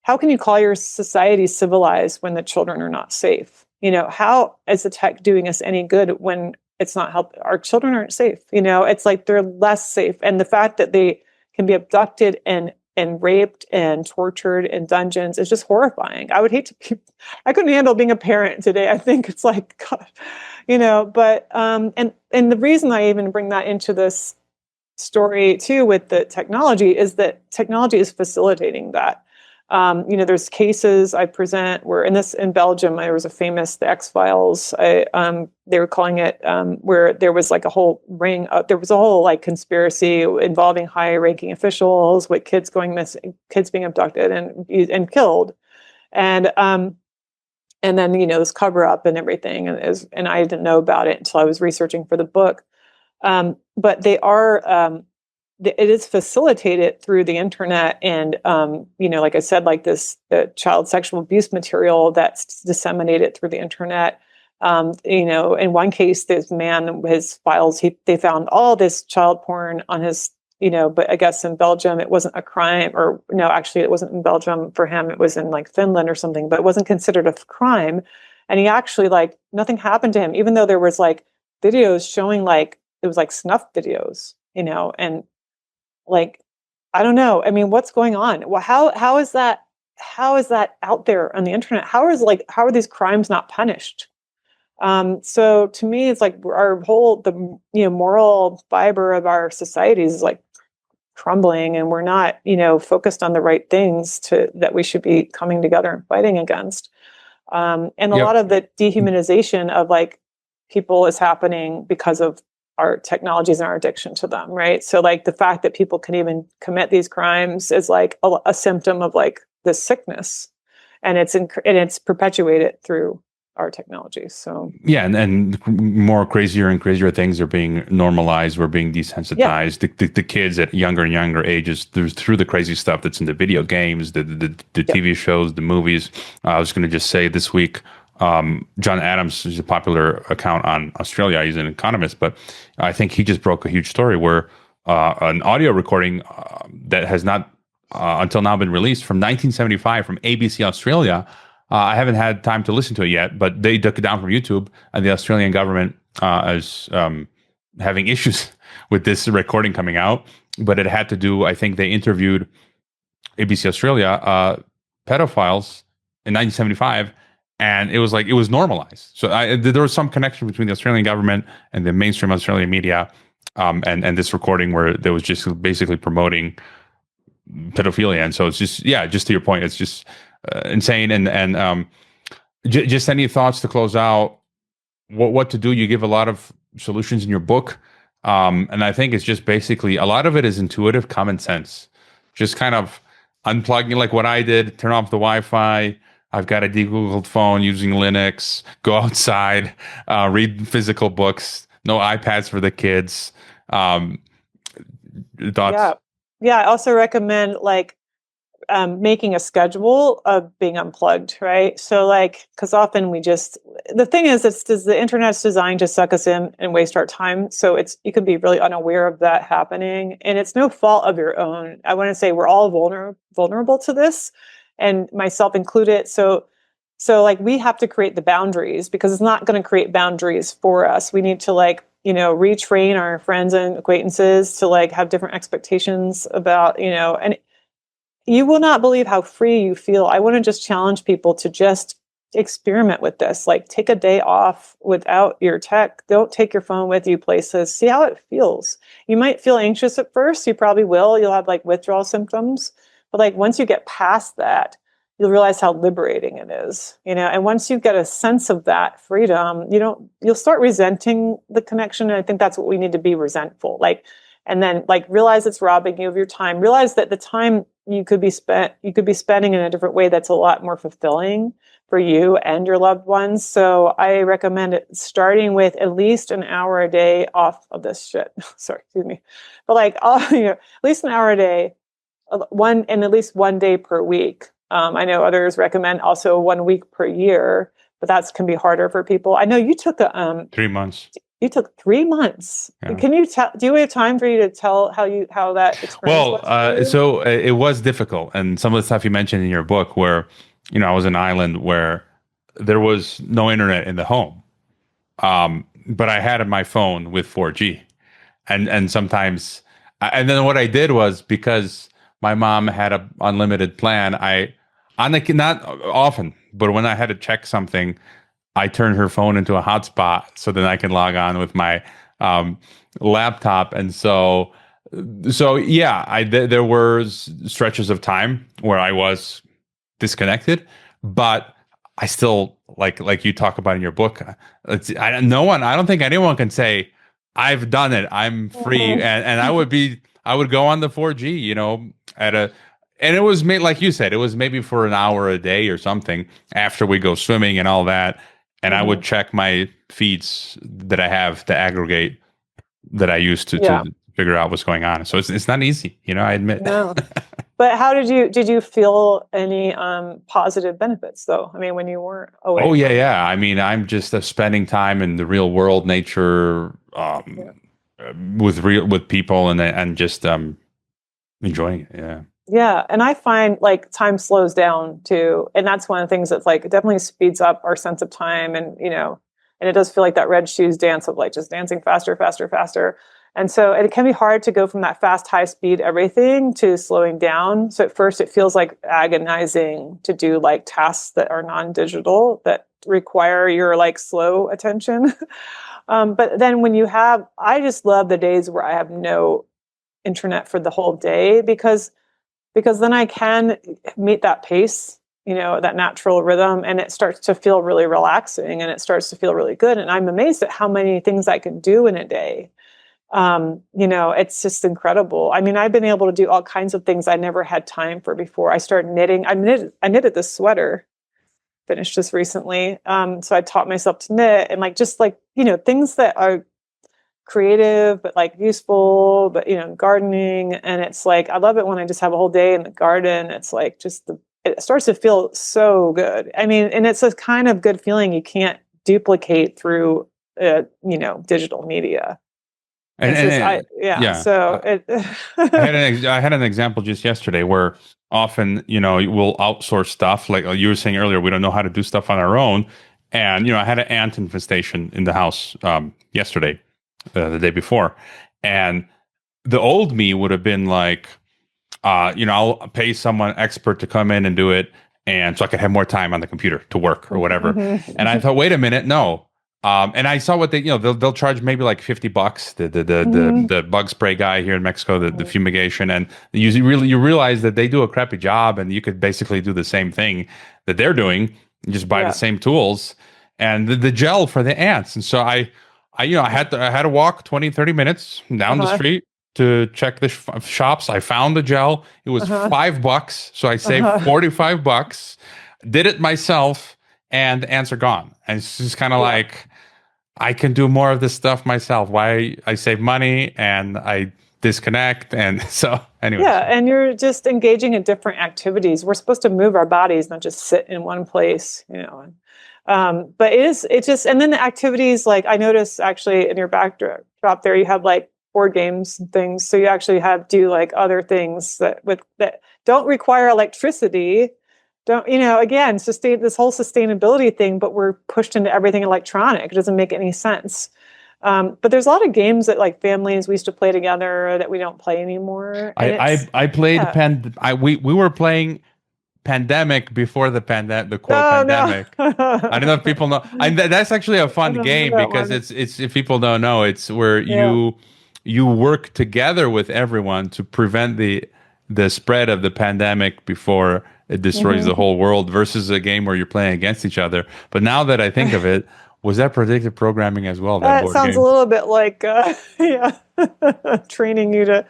how can you call your society civilized when the children are not safe? How is the tech doing us any good when it's not helping? Our children aren't safe. It's like they're less safe. And the fact that they can be abducted and raped and tortured in dungeons is just horrifying. I couldn't handle being a parent today. I think it's like, God, but, and the reason I even bring that into this story too, with the technology, is that technology is facilitating that. There's cases I present where in Belgium, there was a famous, the X-Files, they were calling it, where there was like a whole there was a whole like conspiracy involving high ranking officials with kids going missing, kids being abducted and killed. And then, this cover up and everything. And I didn't know about it until I was researching for the book. But they are, it is facilitated through the internet, and like I said, like this child sexual abuse material that's disseminated through the internet. In one case, this man, his files, they found all this child porn on his but I guess in Belgium it wasn't a crime, or no, actually it wasn't in Belgium for him. It was in like Finland or something, but it wasn't considered a crime. And he actually like nothing happened to him, even though there was like videos showing like it was like snuff videos, and like I don't know. I mean, what's going on? Well, how is that? How is that out there on the internet? How are these crimes not punished? So to me, it's like our whole moral fiber of our societies is like crumbling, and we're not focused on the right things that we should be coming together and fighting against. And a lot of the dehumanization of like people is happening because of our technologies and our addiction to them, right? So like the fact that people can even commit these crimes is like a symptom of like this sickness, and it's perpetuated through our technology. So and more crazier and crazier things are being normalized. We're being desensitized. The kids at younger and younger ages through the crazy stuff that's in the video games, the TV shows, the movies. I was going to just say this week, John Adams is a popular account on Australia. He's an economist, but I think he just broke a huge story where an audio recording that has not until now been released from 1975 from ABC Australia. I haven't had time to listen to it yet, but they took it down from YouTube, and the Australian government is having issues with this recording coming out. But it had to do, I think they interviewed ABC Australia pedophiles in 1975, and it was normalized. So there was some connection between the Australian government and the mainstream Australian media, and this recording where there was just basically promoting pedophilia. And so it's just to your point, it's just insane. And just any thoughts to close out? What to do? You give a lot of solutions in your book, and I think it's just basically a lot of it is intuitive common sense. Just kind of unplugging, like what I did, turn off the Wi-Fi. I've got a de-Googled phone using Linux. Go outside, read physical books. No iPads for the kids. Thoughts? Yeah. I also recommend like making a schedule of being unplugged, right? So like, because often the thing is, the internet's designed to suck us in and waste our time. So you can be really unaware of that happening, and it's no fault of your own. I want to say we're all vulnerable to this, and myself included. So like we have to create the boundaries, because it's not going to create boundaries for us. We need to like, retrain our friends and acquaintances to like have different expectations about, and you will not believe how free you feel. I want to just challenge people to just experiment with this. Like take a day off without your tech. Don't take your phone with you places. See how it feels. You might feel anxious at first. You probably will. You'll have like withdrawal symptoms. But like once you get past that, you'll realize how liberating it is. And once you get a sense of that freedom, you'll start resenting the connection. And I think that's what we need to be resentful. And then like realize it's robbing you of your time. Realize that the time you could be spending in a different way that's a lot more fulfilling for you and your loved ones. So I recommend it starting with at least an hour a day off of this shit. Sorry, excuse me. But like at least an hour a day, at least 1 day per week. I know others recommend also 1 week per year, but that can be harder for people. I know you took 3 months. You took 3 months. Yeah. Can you do we have time for you to tell how that experience was? So it was difficult. And some of the stuff you mentioned in your book where, I was in an island where there was no internet in the home. But I had my phone with 4G. And sometimes, and then what I did was, because my mom had an unlimited plan, not often, but when I had to check something, I turned her phone into a hotspot so then I can log on with my laptop. And so yeah, there were stretches of time where I was disconnected, but I still, like you talk about in your book, I don't think anyone can say I've done it, I'm free. And I would go on the 4G, and it was made, like you said, it was maybe for an hour a day or something after we go swimming and all that. And I would check my feeds that I have to aggregate that I used to figure out what's going on. So it's not easy, I admit. No. But how did you feel any positive benefits though? I mean, when you weren't away? Oh yeah. I mean, I'm just spending time in the real world, nature, with people and just enjoying it. Yeah. Yeah, and I find like time slows down too, and that's one of the things that's like it definitely speeds up our sense of time, and and it does feel like that red shoes dance of like just dancing faster, faster, faster. And so it can be hard to go from that fast, high speed everything to slowing down. So at first it feels like agonizing to do like tasks that are non-digital that require your like slow attention. But then I just love the days where I have no internet for the whole day because then I can meet that pace, that natural rhythm, and it starts to feel really relaxing and it starts to feel really good. And I'm amazed at how many things I can do in a day. It's just incredible. I mean, I've been able to do all kinds of things I never had time for before. I started knitting. I knitted this sweater, finished this recently. So I taught myself to knit and things that are creative but like useful, but gardening. And it's like I love it when I just have a whole day in the garden. It's like it starts to feel so good. I mean, and it's a kind of good feeling you can't duplicate through digital media. So I had an example just yesterday where often we'll outsource stuff, like you were saying earlier. We don't know how to do stuff on our own, and I had an ant infestation in the house yesterday. The day before, and the old me would have been like, I'll pay someone expert to come in and do it, and so I could have more time on the computer to work or whatever. Mm-hmm. And I thought, wait a minute, no. And I saw what they'll charge maybe like $50. The bug spray guy here in Mexico, the fumigation, and you realize that they do a crappy job, and you could basically do the same thing that they're doing, and just buy the same tools and the gel for the ants. And so I had to walk 20, 30 minutes down the street to check the shops. I found the gel. It was $5. So I saved $45, did it myself, and the ants are gone. And it's just kind of like, I can do more of this stuff myself. Why I save money and I disconnect. And so anyway. Yeah. And you're just engaging in different activities. We're supposed to move our bodies, not just sit in one place, but and then the activities, like I noticed actually in your backdrop there, you have like board games and things. So you actually do like other things that don't require electricity. Again, sustain this whole sustainability thing, but we're pushed into everything electronic. It doesn't make any sense. But there's a lot of games that like families we used to play together that we don't play anymore. I played we were playing Pandemic before the pandemic. Pandemic. No. I don't know if people know. That's actually a fun game because it's if people don't know, it's where you work together with everyone to prevent the spread of the pandemic before it destroys the whole world, versus a game where you're playing against each other. But now that I think of it, was that predictive programming as well? That sounds a little bit like training you to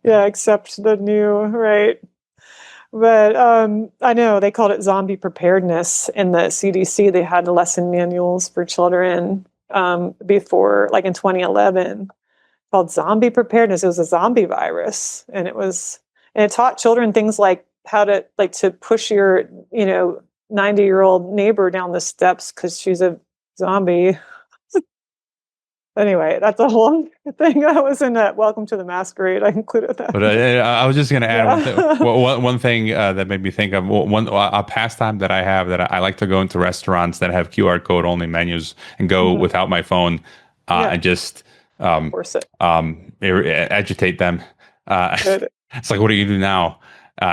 accept the new, right? But I know they called it zombie preparedness in the CDC. They had lesson manuals for children before, like in 2011, called zombie preparedness. It was a zombie virus, and it taught children things like how to push your 90-year-old neighbor down the steps because she's a zombie. Anyway, that's a whole thing. That was in Welcome to the Masquerade. I included that. But I was just going to add one thing that made me think of a pastime that I have, that I like to go into restaurants that have QR code only menus and go without my phone and just agitate them. It's like, what do you do now?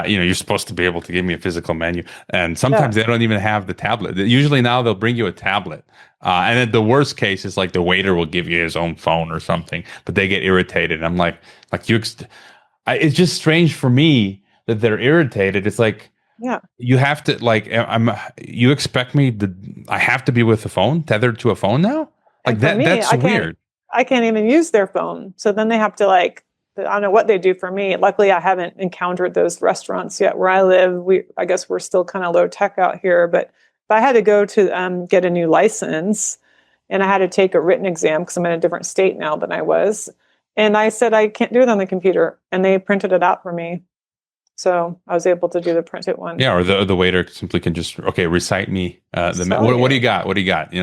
You're supposed to be able to give me a physical menu. And sometimes they don't even have the tablet. Usually now they'll bring you a tablet. And then the worst case is like the waiter will give you his own phone or something, but they get irritated. I'm like it's just strange for me that they're irritated. It's like, you have to you expect me I have to be with the phone, tethered to a phone now? Like that's weird. I can't even use their phone. So then they have to I don't know what they do for me. Luckily, I haven't encountered those restaurants yet where I live. I guess we're still kind of low tech out here, but I had to go to get a new license, and I had to take a written exam because I'm in a different state now than I was. And I said, I can't do it on the computer. And they printed it out for me. So I was able to do the printed one. Yeah, or the waiter simply can just recite me what do you got? What do you got?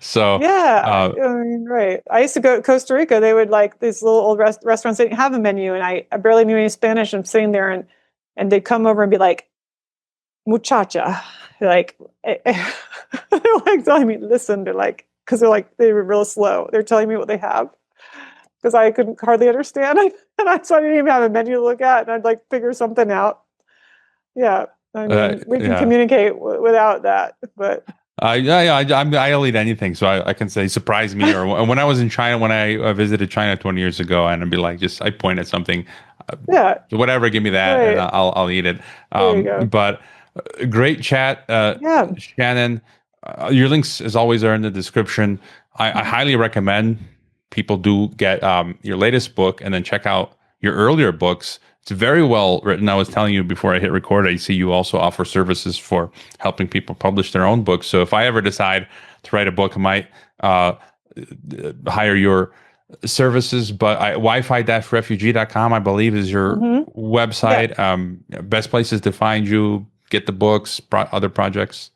So Yeah, I mean, right. I used to go to Costa Rica. They would like these little old restaurants didn't have a menu, and I barely knew any Spanish. I'm sitting there, and they'd come over and be like, "Muchacha," like they're like telling me, "Listen," they're like, because they were real slow. They're telling me what they have because I couldn't hardly understand it, and so I didn't even have a menu to look at, and I'd like figure something out. Yeah, I mean, we can communicate without that, but. I'll eat anything, so I can say surprise me. Or when I was in China, when I visited China 20 years ago, and I'd be like, I point at something, whatever, give me that, right. And I'll eat it. There you go. But great chat, Shannon. Your links, as always, are in the description. I highly recommend people do get your latest book and then check out your earlier books. It's very well written. I was telling you before I hit record, I see you also offer services for helping people publish their own books. So if I ever decide to write a book, I might hire your services. But Wi-Fi-refugee.com, I believe, is your website. Yeah. Best places to find you, get the books, other projects.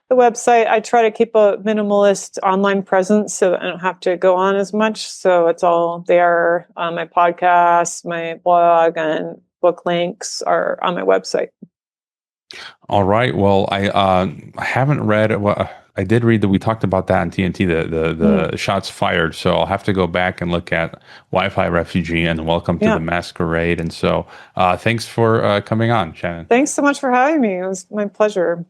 The website, I try to keep a minimalist online presence so that I don't have to go on as much. So it's all there. My podcast, my blog, and book links are on my website. All right. Well, I haven't read what I did read that we talked about that on TNT, the shots fired. So I'll have to go back and look at Wi-Fi Refugee and Welcome to the Masquerade. And so thanks for coming on, Shannon. Thanks so much for having me. It was my pleasure.